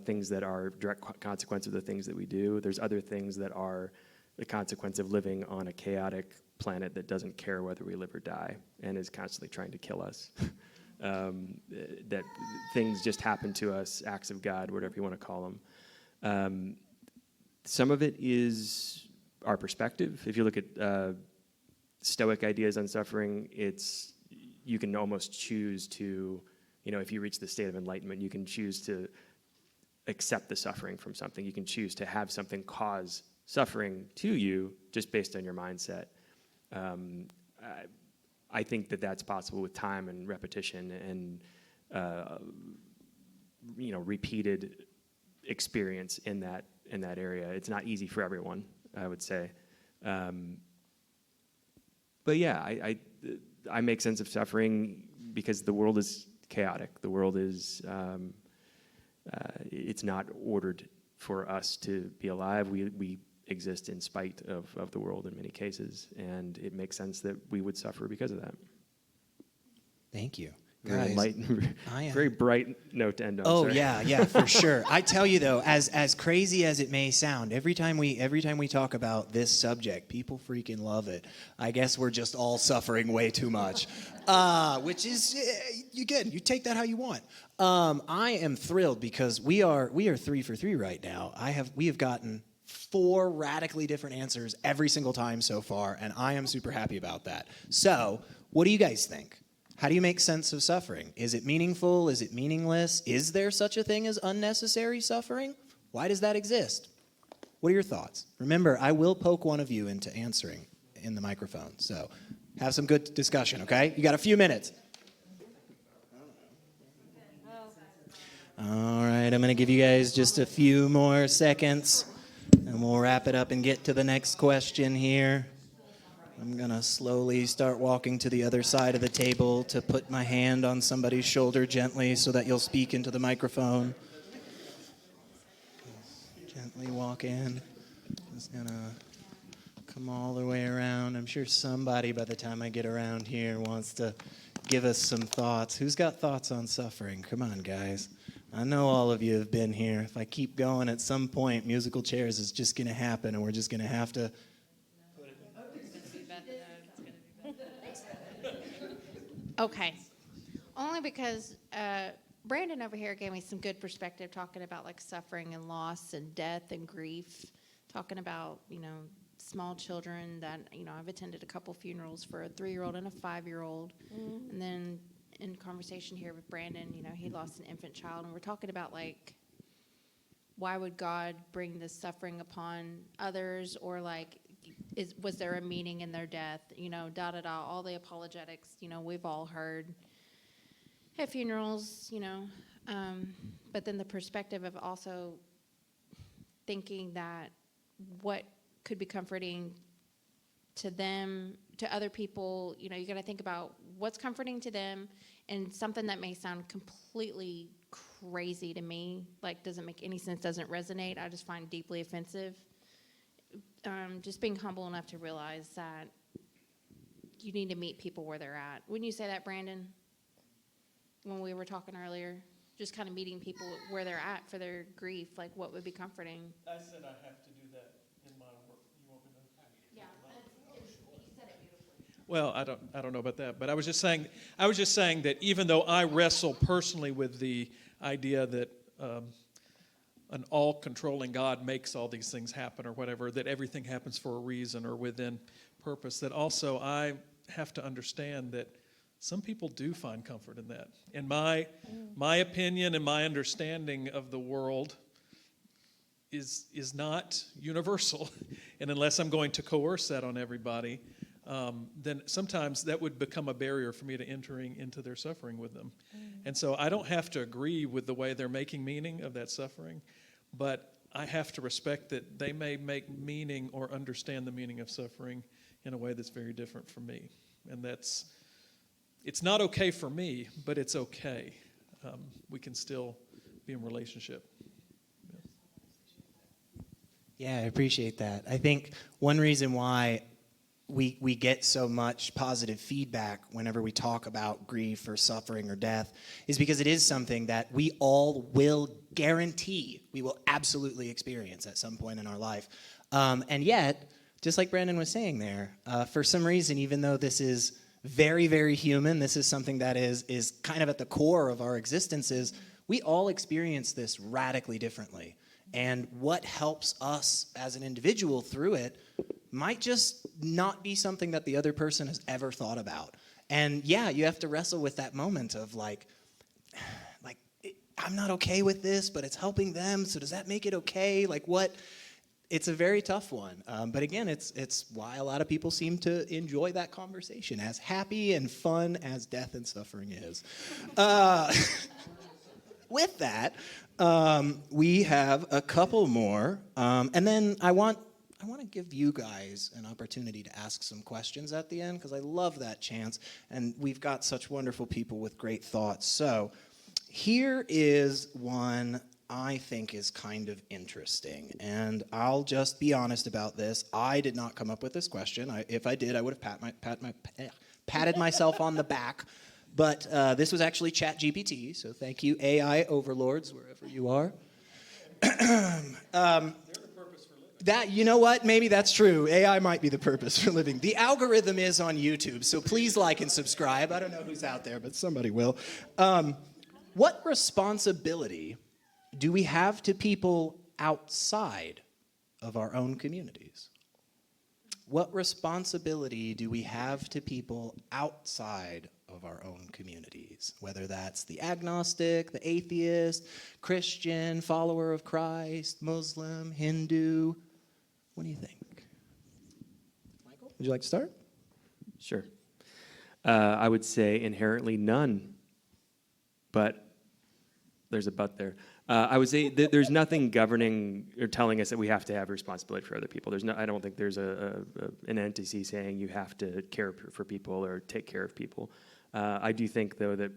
things that are direct consequence of the things that we do. There's other things that are the consequence of living on a chaotic planet that doesn't care whether we live or die and is constantly trying to kill us. That things just happen to us, acts of God, whatever you want to call them. Some of it is our perspective. If you look at Stoic ideas on suffering, you can almost choose to, if you reach the state of enlightenment, you can choose to accept the suffering from something. You can choose to have something cause suffering to you just based on your mindset. I think that that's possible with time and repetition and repeated experience in that area. It's not easy for everyone, I would say. But yeah, I make sense of suffering because the world is chaotic. The world is it's not ordered for us to be alive. We exist in spite of the world in many cases, and it makes sense that we would suffer because of that. Thank you. Very Guys, light, very bright note to end on. Oh, sorry. yeah, for sure. I tell you though, as crazy as it may sound, every time we talk about this subject, people freaking love it. I guess we're just all suffering way too much, which is you take that how you want. I am thrilled because we are 3 for 3 right now. We have gotten 4 radically different answers every single time so far, and I am super happy about that. So, what do you guys think? How do you make sense of suffering? Is it meaningful? Is it meaningless? Is there such a thing as unnecessary suffering? Why does that exist? What are your thoughts? Remember, I will poke one of you into answering in the microphone. So have some good discussion, okay? You got a few minutes. All right, I'm going to give you guys just a few more seconds, and we'll wrap it up and get to the next question here. I'm going to slowly start walking to the other side of the table to put my hand on somebody's shoulder gently so that you'll speak into the microphone. Gently walk in. Just going to come all the way around. I'm sure somebody by the time I get around here wants to give us some thoughts. Who's got thoughts on suffering? Come on, guys. I know all of you have been here. If I keep going, at some point, musical chairs is just going to happen, and we're just going to have to... Okay. Only because Brandon over here gave me some good perspective talking about like suffering and loss and death and grief, talking about, small children that, I've attended a couple funerals for a 3-year-old and a 5-year-old. Mm-hmm. And then in conversation here with Brandon, he lost an infant child, and we're talking about like, why would God bring this suffering upon others, or like, was there a meaning in their death? All the apologetics, we've all heard at funerals, but then the perspective of also thinking that what could be comforting to them, to other people, you got to think about what's comforting to them, and something that may sound completely crazy to me, like doesn't make any sense, doesn't resonate, I just find deeply offensive. Just being humble enough to realize that you need to meet people where they're at. Wouldn't you say that, Brandon, when we were talking earlier? Just kind of meeting people where they're at for their grief, like what would be comforting. I said I have to do that in my work. You want me to? Yeah, you said it beautifully. Well, I don't know about that, but I was just saying that even though I wrestle personally with the idea that an all-controlling God makes all these things happen or whatever, that everything happens for a reason or within purpose, that also I have to understand that some people do find comfort in that. And my opinion and my understanding of the world is not universal. And unless I'm going to coerce that on everybody, then sometimes that would become a barrier for me to entering into their suffering with them. And so I don't have to agree with the way they're making meaning of that suffering, but I have to respect that they may make meaning or understand the meaning of suffering in a way that's very different from me. And it's not okay for me, but it's okay. We can still be in relationship. Yeah, I appreciate that. I think one reason why we get so much positive feedback whenever we talk about grief or suffering or death is because it is something that we all will guarantee we will absolutely experience at some point in our life. And yet, just like Brandon was saying there, for some reason, even though this is very, very human, this is something that is kind of at the core of our existences, we all experience this radically differently. And what helps us as an individual through it might just not be something that the other person has ever thought about. And yeah, you have to wrestle with that moment of like I'm not okay with this, but it's helping them, so does that make it okay? Like what? It's a very tough one. But again, it's why a lot of people seem to enjoy that conversation, as happy and fun as death and suffering is. With that, we have a couple more, and then I want to give you guys an opportunity to ask some questions at the end, because I love that chance, and we've got such wonderful people with great thoughts. So here is one I think is kind of interesting, and I'll just be honest about this. I did not come up with this question. If I did, I would have patted myself on the back. But this was actually ChatGPT, so thank you, AI overlords, wherever you are. That, you know what? Maybe that's true. AI might be the purpose for living. The algorithm is on YouTube, so please like and subscribe. I don't know who's out there, but somebody will. What responsibility do we have to people outside of our own communities? What responsibility do we have to people outside of our own communities? Whether that's the agnostic, the atheist, Christian, follower of Christ, Muslim, Hindu, What do you think? Michael, would you like to start? Sure. I would say inherently none, but there's a but there. I would say that there's nothing governing or telling us that we have to have responsibility for other people. I don't think there's an entity saying you have to care for people or take care of people. I do think, though, that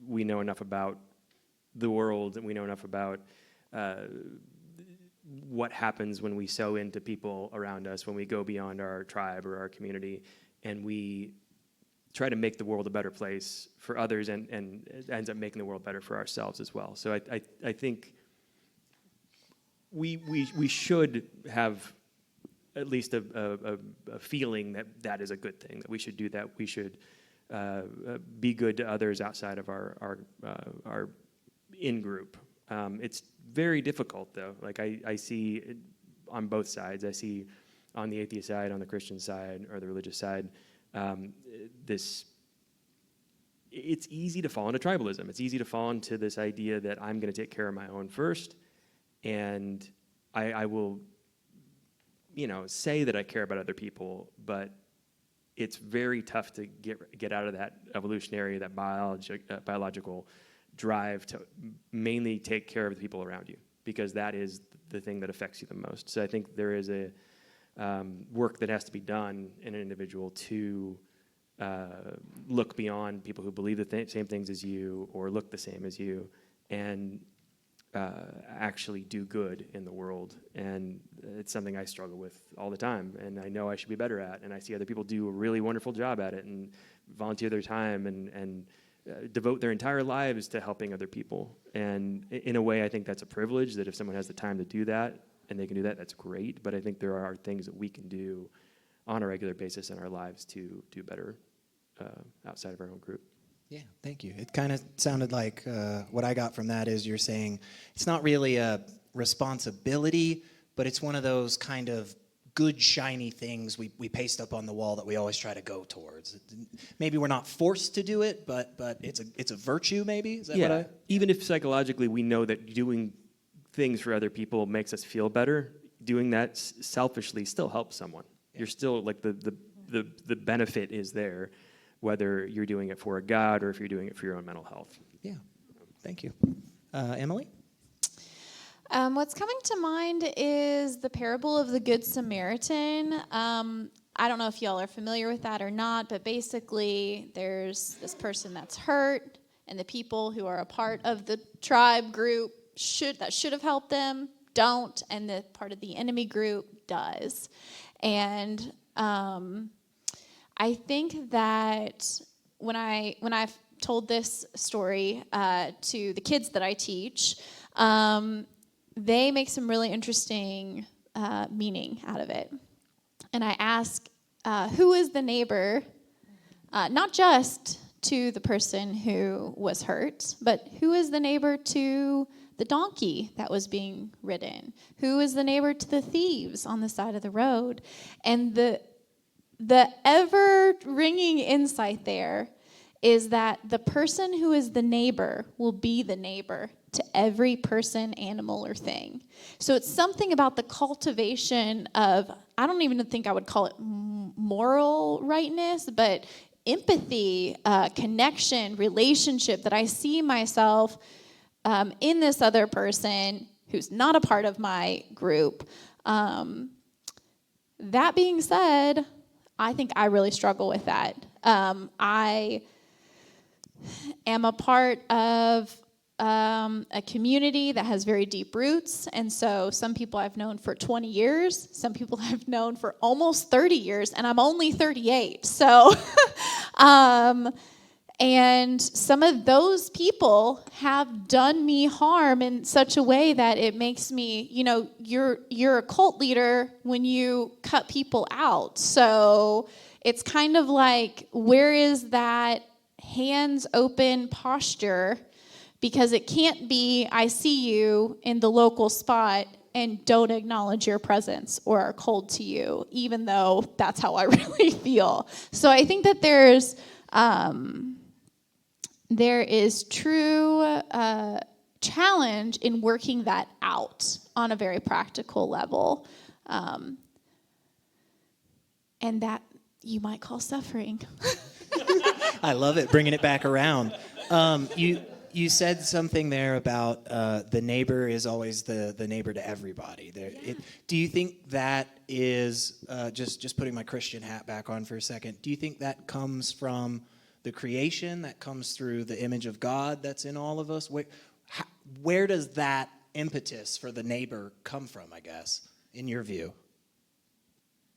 we know enough about the world and we know enough about what happens when we sow into people around us, when we go beyond our tribe or our community, and we try to make the world a better place for others, and it ends up making the world better for ourselves as well. So I think we should have at least a feeling that is a good thing, that we should do that. We should be good to others outside of our in-group. It's very difficult, though. Like I see it on both sides. I see on the atheist side, on the Christian side, or the religious side, it's easy to fall into tribalism. It's easy to fall into this idea that I'm going to take care of my own first, and I will, say that I care about other people, but it's very tough to get out of that evolutionary, that biological drive to mainly take care of the people around you, because that is the thing that affects you the most. So I think there is a work that has to be done in an individual to look beyond people who believe the same things as you or look the same as you, and actually do good in the world. And it's something I struggle with all the time, and I know I should be better at, and I see other people do a really wonderful job at it and volunteer their time and devote their entire lives to helping other people. And in a way, I think that's a privilege, that if someone has the time to do that and they can do that, that's great. But I think there are things that we can do on a regular basis in our lives to do better outside of our own group. Yeah, thank you. It kind of sounded like what I got from that is you're saying it's not really a responsibility, but it's one of those kind of good, shiny things we paste up on the wall that we always try to go towards. Maybe we're not forced to do it, but it's a virtue, maybe? Is that what even if psychologically we know that doing things for other people makes us feel better, doing that selfishly still helps someone. You're still, like, the benefit is there, whether you're doing it for a God or if you're doing it for your own mental health. Yeah, thank you. Emily? What's coming to mind is the parable of the Good Samaritan. I don't know if y'all are familiar with that or not, but basically there's this person that's hurt, and the people who are a part of the tribe group that should have helped them don't, and the part of the enemy group does. And I think that when I've told this story to the kids that I teach, they make some really interesting meaning out of it. And I ask, who is the neighbor, not just to the person who was hurt, but who is the neighbor to the donkey that was being ridden? Who is the neighbor to the thieves on the side of the road? And the ever-ringing insight there is that the person who is the neighbor will be the neighbor to every person, animal, or thing. So it's something about the cultivation of, I don't even think I would call it moral rightness, but empathy, connection, relationship, that I see myself in this other person who's not a part of my group. That being said, I think I really struggle with that. I am a part of a community that has very deep roots, and so some people I've known for 20 years, some people I've known for almost 30 years, and I'm only 38. So, and some of those people have done me harm in such a way that it makes me, you're a cult leader when you cut people out. So it's kind of like, where is that hands open posture? Because it can't be, I see you in the local spot and don't acknowledge your presence or are cold to you, even though that's how I really feel. So I think that there is true challenge in working that out on a very practical level. and that you might call suffering. I love it, bringing it back around. You said something there about the neighbor is always the neighbor to everybody. Do you think that is, just putting my Christian hat back on for a second, do you think that comes from the creation, that comes through the image of God that's in all of us? Where does that impetus for the neighbor come from, I guess, in your view?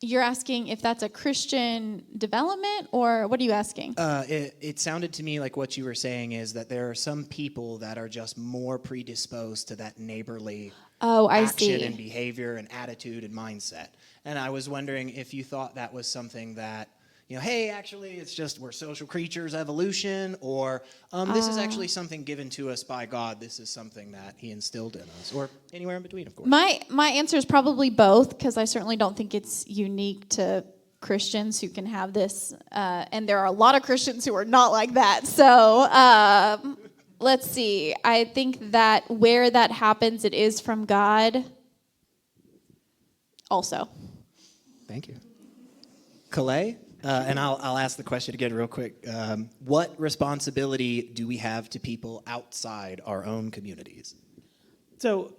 You're asking if that's a Christian development, or what are you asking? It sounded to me like what you were saying is that there are some people that are just more predisposed to that neighborly action and behavior and attitude and mindset. And I was wondering if you thought that was something that, hey, actually, it's just we're social creatures, evolution, or this is actually something given to us by God. This is something that he instilled in us, or anywhere in between, of course. My answer is probably both, because I certainly don't think it's unique to Christians who can have this, and there are a lot of Christians who are not like that. So let's see. I think that where that happens, it is from God also. Thank you. Calais? And I'll ask the question again real quick. What responsibility do we have to people outside our own communities? So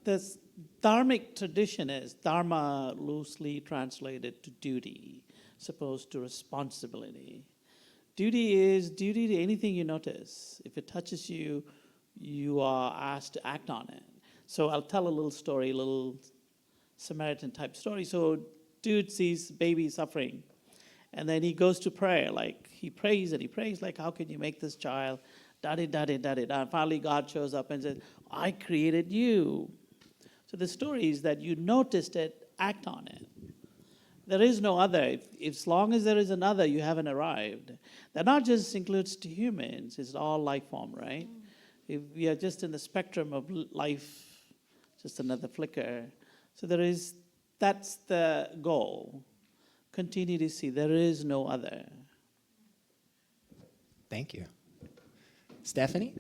this dharmic tradition is dharma loosely translated to duty, supposed to responsibility. Duty is duty to anything you notice. If it touches you, you are asked to act on it. So I'll tell a little story, a little Samaritan type story. So dude sees baby suffering. And then he goes to prayer, like he prays, like, how can you make this child? Da-di-da-di-da-di-da. And finally God shows up and says, I created you. So the story is that you noticed it, act on it. There is no other. If as long as there is another, you haven't arrived. That not just includes to humans, it's all life form, right? If we are just in the spectrum of life, just another flicker. So that's the goal. Continue to see there is no other. Thank you. Stephanie?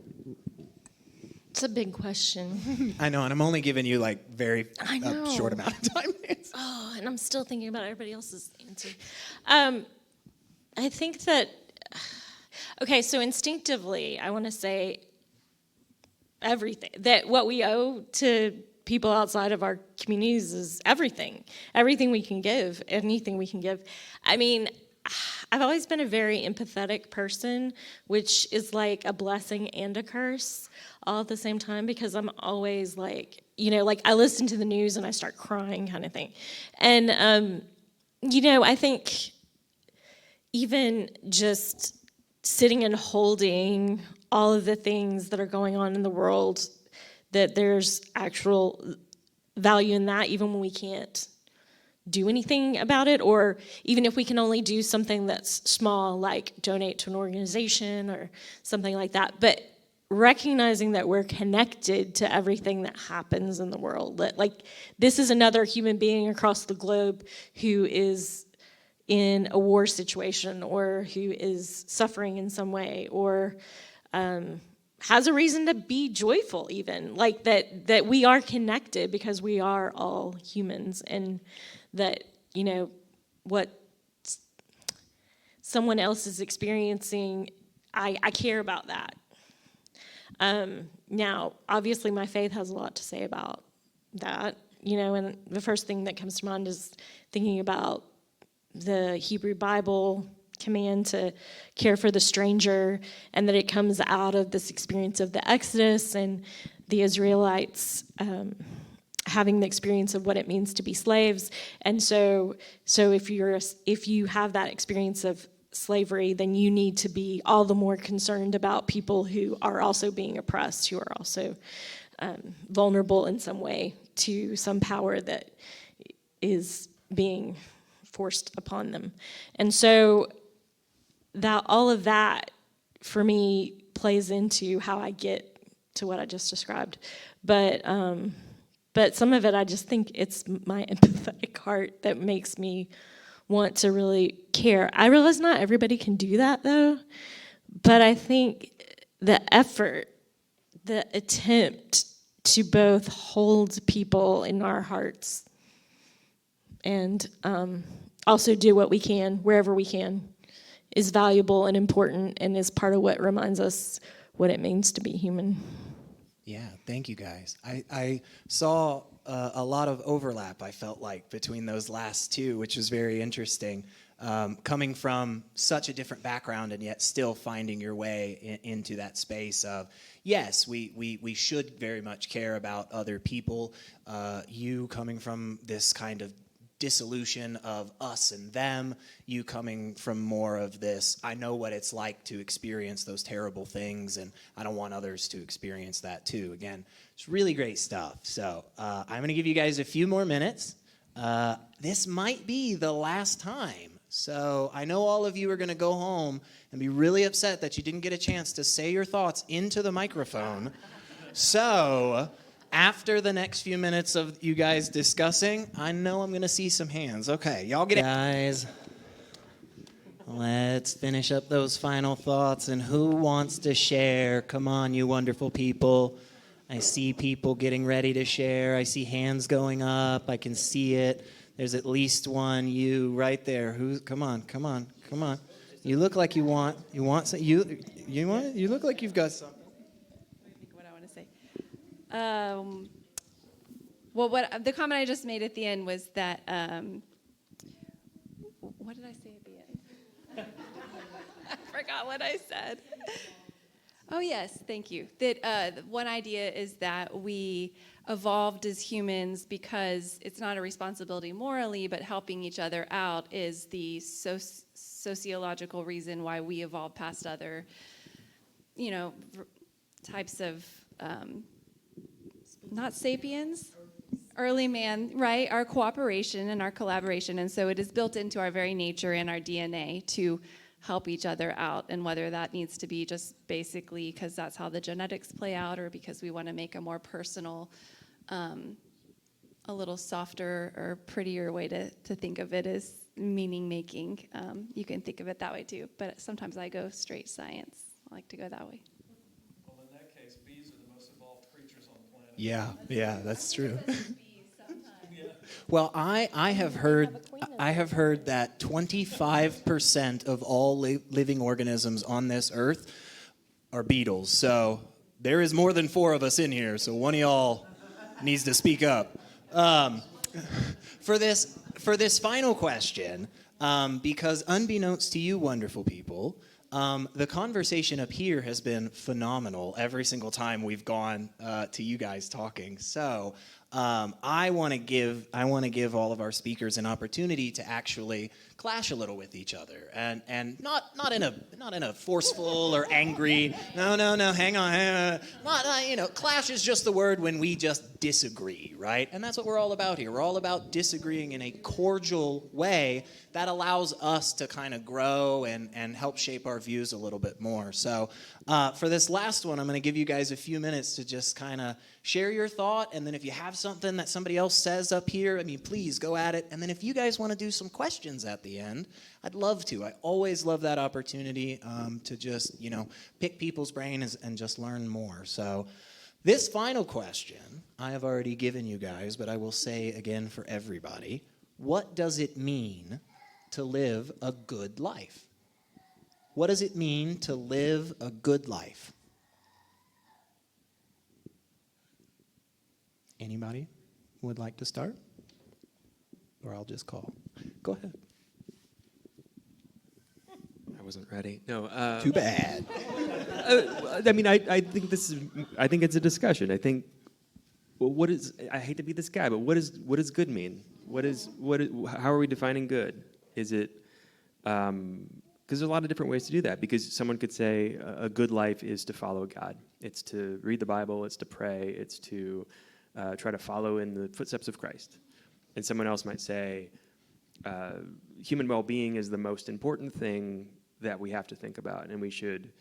It's a big question. I know, and I'm only giving you like very short amount of time. Oh, and I'm still thinking about everybody else's answer. I think that, okay, so instinctively, I want to say everything, that what we owe to people outside of our communities is everything we can give, anything we can give. I mean, I've always been a very empathetic person, which is like a blessing and a curse all at the same time, because I'm always like, like I listen to the news and I start crying kind of thing. And, I think even just sitting and holding all of the things that are going on in the world, that there's actual value in that, even when we can't do anything about it, or even if we can only do something that's small, like donate to an organization or something like that. But recognizing that we're connected to everything that happens in the world. That, like, this is another human being across the globe who is in a war situation, or who is suffering in some way, or has a reason to be joyful, even, like that we are connected because we are all humans, and that, what someone else is experiencing, I care about that. Now, obviously my faith has a lot to say about that, and the first thing that comes to mind is thinking about the Hebrew Bible command to care for the stranger, and that it comes out of this experience of the Exodus and the Israelites having the experience of what it means to be slaves. And so if you have that experience of slavery, then you need to be all the more concerned about people who are also being oppressed, who are also vulnerable in some way to some power that is being forced upon them. And so that all of that, for me, plays into how I get to what I just described. But some of it, I just think it's my empathetic heart that makes me want to really care. I realize not everybody can do that, though, but I think the effort, the attempt to both hold people in our hearts and also do what we can, wherever we can, is valuable and important and is part of what reminds us what it means to be human. Yeah, thank you guys. I saw a lot of overlap, I felt like, between those last two, which was very interesting. Coming from such a different background and yet still finding your way into that space of, yes, we should very much care about other people. You coming from this kind of dissolution of us and them, you coming from more of this, I know what it's like to experience those terrible things, and I don't want others to experience that too. Again, it's really great stuff. So I'm going to give you guys a few more minutes. This might be the last time. So I know all of you are going to go home and be really upset that you didn't get a chance to say your thoughts into the microphone. So after the next few minutes of you guys discussing, I know I'm going to see some hands. Okay, y'all get it. Guys, let's finish up those final thoughts. And who wants to share? Come on, you wonderful people. I see people getting ready to share. I see hands going up. I can see it. There's at least one. You right there. Who? Come on. You look like you want some. You want it? You look like you've got something. Let me think what I want to say. Well, what the comment I just made at the end was that. What did I say at the end? I forgot what I said. Oh, yes, thank you. That one idea is that we evolved as humans because it's not a responsibility morally, but helping each other out is the sociological reason why we evolved past other, types of, not sapiens, early man, right? Our cooperation and our collaboration. And so it is built into our very nature and our DNA to help each other out, and whether that needs to be just basically because that's how the genetics play out, or because we want to make a more personal, a little softer or prettier way to think of it as meaning making. You can think of it that way too, but sometimes I go straight science. I like to go that way. Well, in that case, bees are the most evolved creatures on the planet. Yeah, that's true. Well, I have heard that 25% of all living organisms on this earth are beetles. So there is more than 4 of us in here. So one of y'all needs to speak up. For this final question, because unbeknownst to you, wonderful people, the conversation up here has been phenomenal every single time we've gone to you guys talking. So I want to give all of our speakers an opportunity to actually clash a little with each other, and not in a forceful or angry. No, hang on. Clash is just the word when we just disagree, right? And that's what we're all about here. We're all about disagreeing in a cordial way that allows us to kind of grow and help shape our views a little bit more. So for this last one, I'm going to give you guys a few minutes to just kind of share your thought, and then if you have something that somebody else says up here, please go at it. And then if you guys want to do some questions at the end, I'd love to. I always love that opportunity to just, pick people's brains and just learn more. So this final question, I have already given you guys, but I will say again for everybody, what does it mean to live a good life? What does it mean to live a good life? Anybody would like to start? Or I'll just call. Go ahead. I wasn't ready. No. Too bad. I think it's a discussion. I think, well, I hate to be this guy, but what does good mean? How are we defining good? Is it, because there's a lot of different ways to do that, because someone could say a good life is to follow God. It's to read the Bible, it's to pray, it's to try to follow in the footsteps of Christ. And someone else might say, human well-being is the most important thing that we have to think about, and we should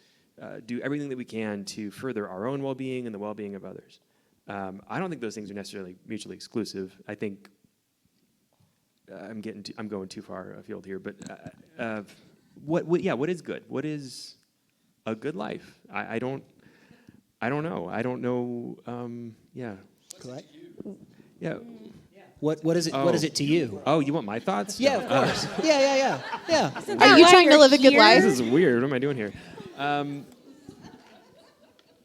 do everything that we can to further our own well-being and the well-being of others. I don't think those things are necessarily mutually exclusive. I think I'm going too far afield here, but what is good? What is a good life? I don't know. I don't know. Yeah. Correct. Yeah. What is it? What is it to you? Oh, you want my thoughts? Yeah, of course. Yeah. Are you trying to live a good life? This is weird. What am I doing here?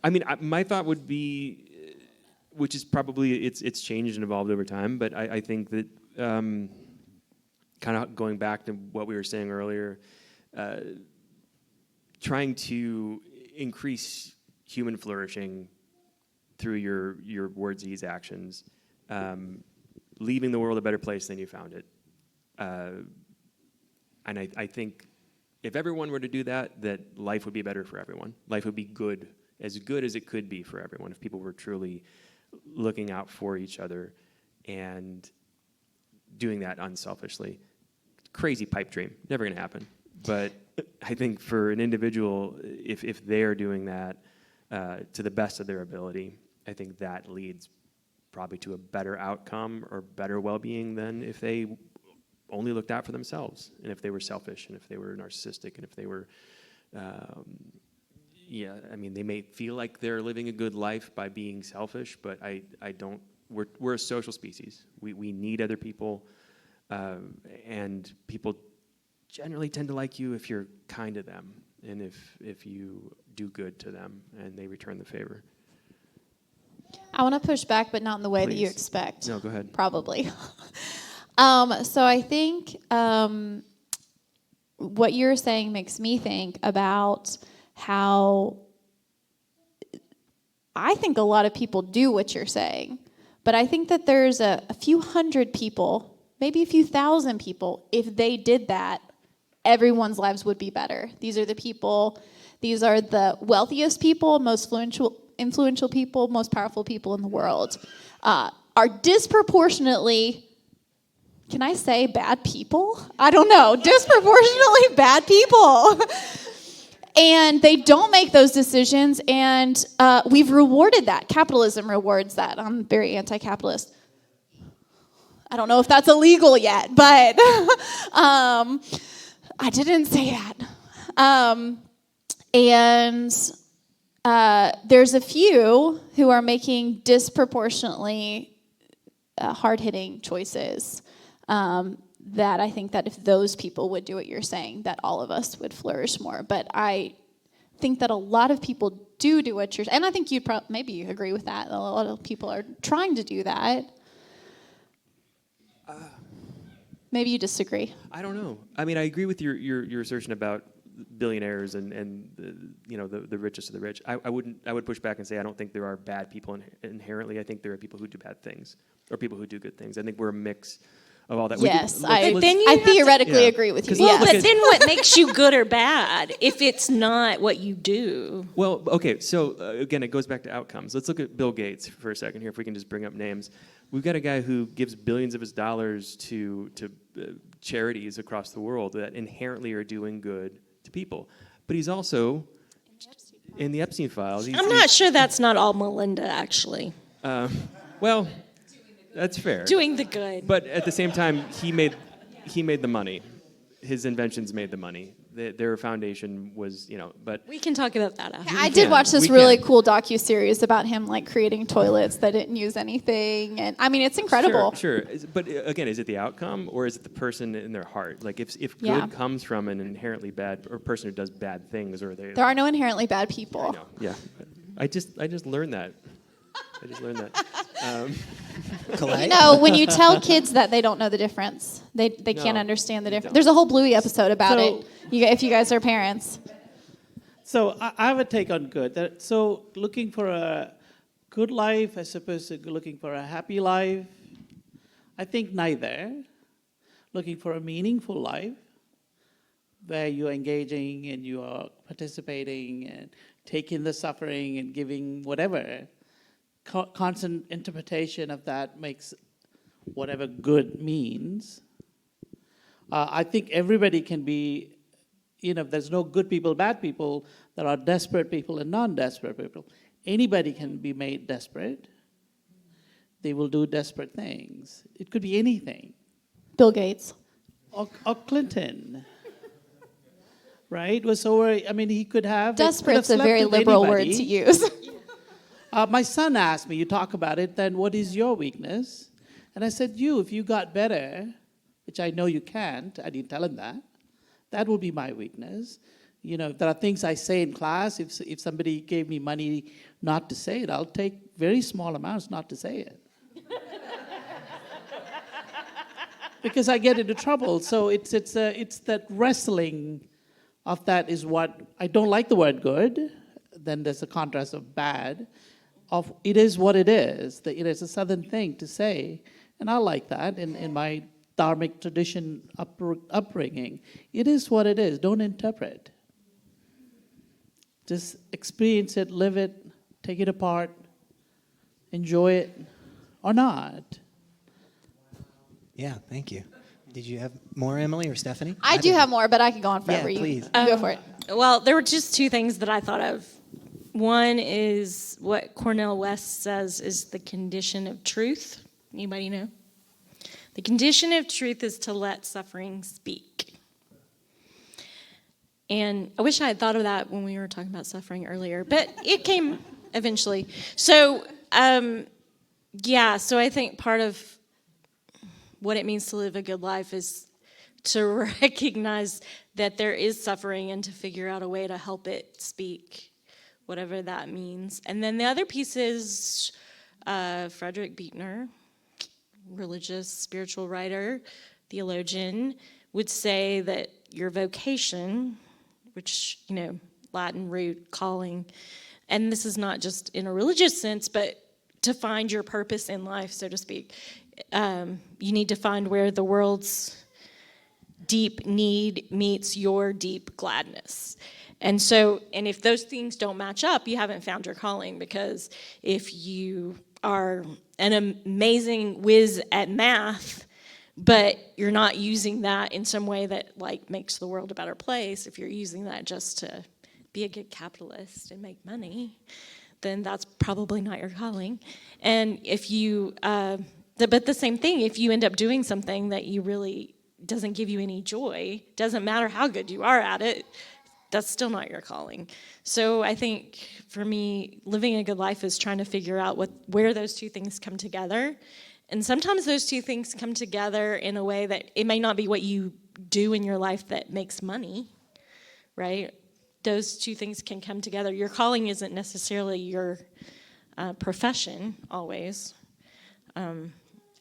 I mean, my thought would be, which is probably it's changed and evolved over time, but I think that kind of going back to what we were saying earlier, trying to increase human flourishing through your words, deeds, actions, leaving the world a better place than you found it. And I think if everyone were to do that, that life would be better for everyone. Life would be good as it could be for everyone if people were truly looking out for each other and doing that unselfishly. Crazy pipe dream, never going to happen. But I think for an individual, if they're doing that to the best of their ability, I think that leads probably to a better outcome or better well-being than if they only looked out for themselves, and if they were selfish, and if they were narcissistic, and if they were, I mean, they may feel like they're living a good life by being selfish, but I don't. We're a social species. We need other people, and people generally tend to like you if you're kind to them, and if you do good to them, and they return the favor. I want to push back, but not in the way that you Please. expect. No, go ahead. Probably. So I think what you're saying makes me think about how I think a lot of people do what you're saying, but I think that there's a few hundred people, maybe a few thousand people, if they did that, everyone's lives would be better. These are the wealthiest people, most influential people, most powerful people in the world, are disproportionately, can I say bad people? I don't know, disproportionately bad people. And they don't make those decisions, and we've rewarded that. Capitalism rewards that. I'm very anti-capitalist. I don't know if that's illegal yet, but I didn't say that. And there's a few who are making disproportionately hard-hitting choices that I think that if those people would do what you're saying, that all of us would flourish more. But I think that a lot of people do what you're saying, and I think you'd maybe agree with that. A lot of people are trying to do that. Maybe you disagree. I don't know. I mean, I agree with your assertion about billionaires and the richest of the rich. I would push back and say I don't think there are bad people inherently. I think there are people who do bad things or people who do good things. I think we're a mix of all that. Yes, I theoretically agree with you. Well, yes. but then what makes you good or bad if it's not what you do? Well, okay, so again, it goes back to outcomes. Let's look at Bill Gates for a second here, if we can just bring up names. We've got a guy who gives billions of his dollars to charities across the world that inherently are doing good to people. But he's also in the Epstein files. I'm not sure that's not all Melinda, actually. Well, that's fair. Doing the good. But at the same time, he made the money. His inventions made the money. Their foundation was, but... We can talk about that after. I did watch this really cool docuseries about him, creating toilets that didn't use anything. And I mean, it's incredible. Sure. But again, is it the outcome or is it the person in their heart? Like if good comes from an inherently bad or a person who does bad things, or they... There are no inherently bad people. I know, yeah. I just learned that. When you tell kids that, they don't know the difference. They can't understand the difference. There's a whole Bluey episode about it, if you guys are parents. So I have a take on good. So looking for a good life as opposed to looking for a happy life, I think neither. Looking for a meaningful life where you're engaging and you are participating and taking the suffering and giving whatever. Constant interpretation of that makes whatever good means. I think everybody can be, there's no good people, bad people. There are desperate people and non-desperate people. Anybody can be made desperate. They will do desperate things. It could be anything. Bill Gates. Or Clinton. Right? He could have... Desperate's a very liberal word to use. My son asked me, you talk about it, then what is your weakness? And I said, if you got better, which I know you can't, I didn't tell him that would be my weakness. If there are things I say in class, if somebody gave me money not to say it, I'll take very small amounts not to say it. Because I get into trouble. So it's that wrestling of that is what, I don't like the word good, then there's a contrast of bad, of it is what it is. It's a Southern thing to say, and I like that in my dharmic tradition upbringing. It is what it is, don't interpret. Just experience it, live it, take it apart, enjoy it, or not. Yeah, thank you. Did you have more, Emily or Stephanie? I do have more, but I could go on forever. Yeah, please. You go for it. Well, there were just two things that I thought of. One is what Cornel West says is the condition of truth. Anybody know? The condition of truth is to let suffering speak. And I wish I had thought of that when we were talking about suffering earlier, but it came eventually. So, so I think part of what it means to live a good life is to recognize that there is suffering and to figure out a way to help it speak, whatever that means. And then the other piece is Frederick Buechner, religious, spiritual writer, theologian, would say that your vocation, which, Latin root, calling, and this is not just in a religious sense, but to find your purpose in life, so to speak, you need to find where the world's deep need meets your deep gladness. And if those things don't match up, you haven't found your calling, because if you are an amazing whiz at math, but you're not using that in some way that makes the world a better place, if you're using that just to be a good capitalist and make money, then that's probably not your calling. And if you, but the same thing, if you end up doing something that you really doesn't give you any joy, doesn't matter how good you are at it, that's still not your calling. So I think for me, living a good life is trying to figure out where those two things come together. And sometimes those two things come together in a way that it may not be what you do in your life that makes money, right? Those two things can come together. Your calling isn't necessarily your profession always.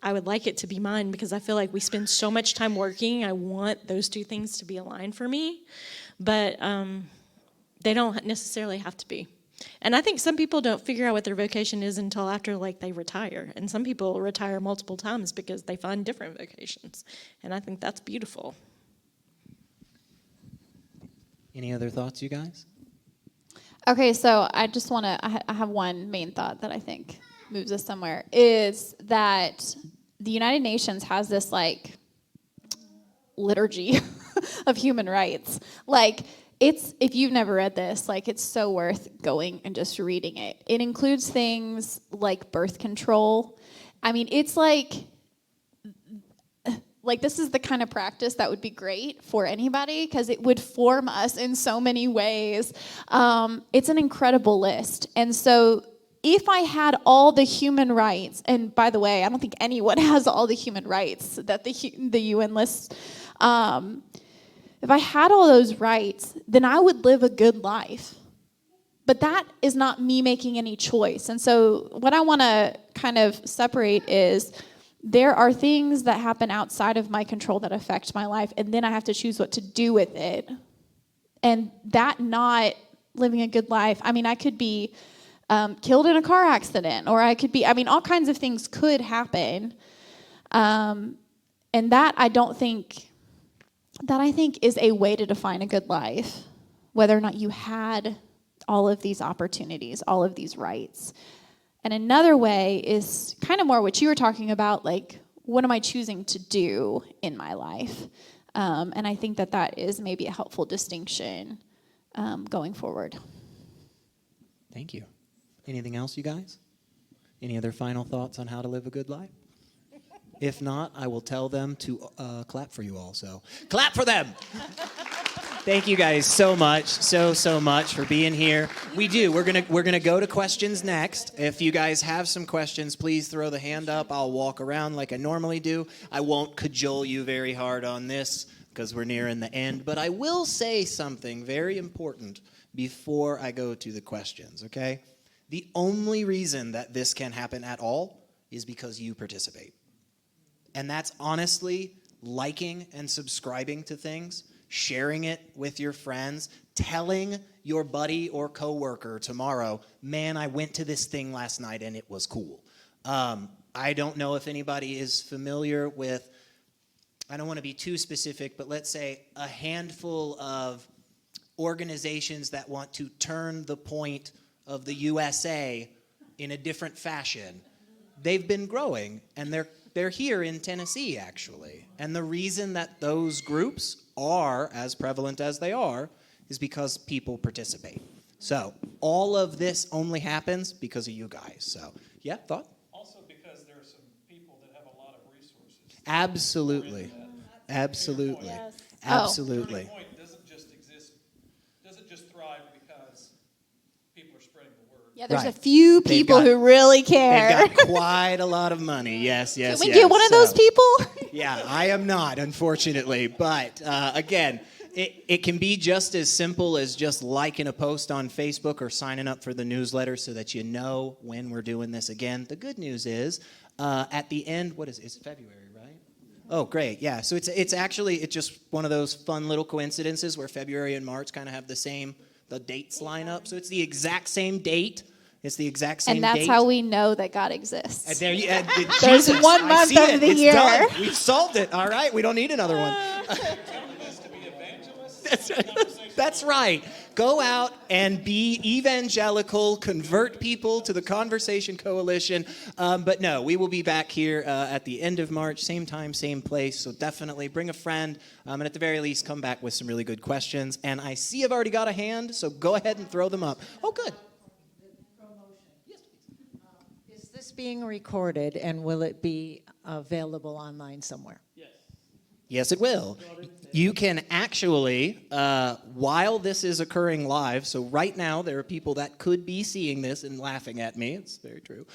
I would like it to be mine because I feel like we spend so much time working. I want those two things to be aligned for me, but they don't necessarily have to be. And I think some people don't figure out what their vocation is until after they retire. And some people retire multiple times because they find different vocations. And I think that's beautiful. Any other thoughts, you guys? Okay, so I just want to, I have one main thought that I think moves us somewhere, is that the United Nations has this liturgy of human rights. If you've never read this, it's so worth going and just reading it. It includes things like birth control. I mean, it's this is the kind of practice that would be great for anybody because it would form us in so many ways. It's an incredible list. And so if I had all the human rights, and by the way, I don't think anyone has all the human rights that the UN lists. If I had all those rights, then I would live a good life. But that is not me making any choice. And so what I want to kind of separate is there are things that happen outside of my control that affect my life, and then I have to choose what to do with it. And that not living a good life, I mean, I could be killed in a car accident, or I could be, all kinds of things could happen. And that I think is a way to define a good life, whether or not you had all of these opportunities, all of these rights. And another way is kind of more what you were talking about, what am I choosing to do in my life? And I think that is maybe a helpful distinction going forward. Thank you. Anything else, you guys? Any other final thoughts on how to live a good life? If not, I will tell them to clap for you all. So clap for them. Thank you guys so much, so much for being here. We're gonna go to questions next. If you guys have some questions, please throw the hand up. I'll walk around like I normally do. I won't cajole you very hard on this because we're nearing the end, but I will say something very important before I go to the questions, okay? The only reason that this can happen at all is because you participate. And that's honestly liking and subscribing to things, sharing it with your friends, telling your buddy or coworker tomorrow, man, I went to this thing last night and it was cool. I don't know if anybody is familiar with, I don't want to be too specific, but let's say a handful of organizations that want to turn the point of the USA in a different fashion. They've been growing, and they're here in Tennessee, actually. And the reason that those groups are as prevalent as they are is because people participate. So all of this only happens because of you guys. So, yeah, thought? Also because there are some people that have a lot of resources. Absolutely. Absolutely. Yes. Absolutely. Turning Point doesn't just thrive because people are spreading the word. Yeah, there's Right. a few They've people got- who really They've care. got quite a lot of money. Yes. Can we get one of those people? Yeah, I am not, unfortunately. But again, it can be just as simple as just liking a post on Facebook or signing up for the newsletter so that you know when we're doing this again. The good news is, at the end, it's February, right? Oh, great, yeah. So it's just one of those fun little coincidences where February and March kind of have the dates line up. So it's the exact same date. It's the exact same And that's date. how we know that God exists. And there you, There's Jesus, one I month see of it. the It's year. done. We've solved it. All right, we don't need another one. That's right. Go out and be evangelical, convert people to the Conversation Coalition. But no, we will be back here at the end of March, same time, same place. So definitely bring a friend, and at the very least, come back with some really good questions. And I see I've already got a hand, so go ahead and throw them up. Oh, good. Is this being recorded, and will it be available online somewhere? Yes, it will. You can actually, while this is occurring live, so right now there are people that could be seeing this and laughing at me. It's very true.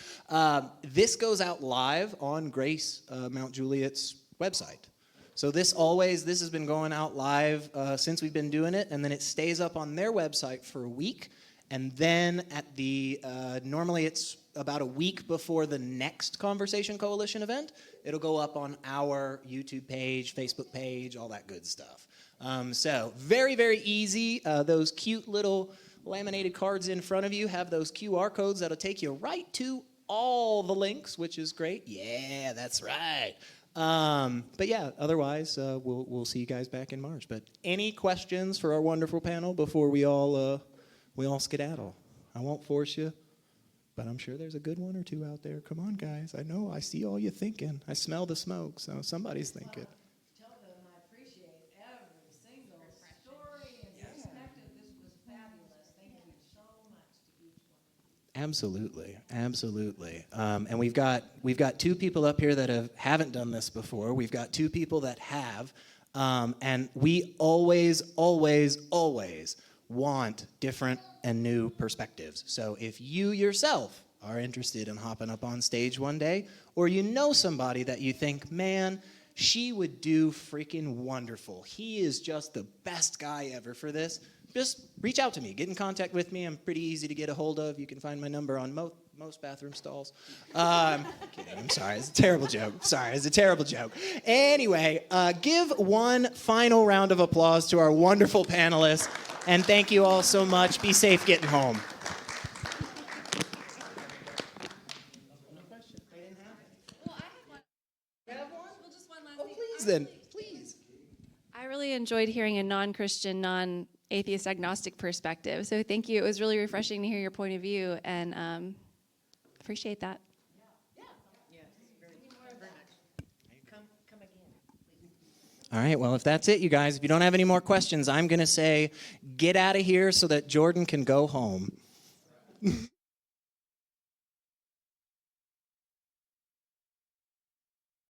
This goes out live on Grace Mount Juliet's website. So this has been going out live since we've been doing it, and then it stays up on their website for a week. And then at normally it's about a week before the next Conversation Coalition event, it'll go up on our YouTube page, Facebook page, all that good stuff. So very, very easy. Those cute little laminated cards in front of you have those QR codes that'll take you right to all the links, which is great. Yeah, that's right. But yeah, otherwise, we'll see you guys back in March. But any questions for our wonderful panel before we all skedaddle? I won't force you. But I'm sure there's a good one or two out there. Come on, guys. I see all you thinking. I smell the smoke, so somebody's thinking. Tell them I appreciate every single story and perspective. This was fabulous. Thank you so much to each one. Absolutely, absolutely. And we've got two people up here that haven't done this before. We've got two people that have, and we always want different and new perspectives. So if you yourself are interested in hopping up on stage one day, or you know somebody that you think, man, she would do freaking wonderful. He is just the best guy ever for this. Just reach out to me. Get in contact with me. I'm pretty easy to get a hold of. You can find my number on most bathroom stalls. I'm kidding. I'm sorry. It's a terrible joke. Anyway, give one final round of applause to our wonderful panelists. And thank you all so much. Be safe getting home. Please. I really enjoyed hearing a non-Christian, non-atheist, agnostic perspective. So thank you. It was really refreshing to hear your point of view, and appreciate that. All right, well, if that's it, you guys, if you don't have any more questions, I'm going to say get out of here so that Jordan can go home.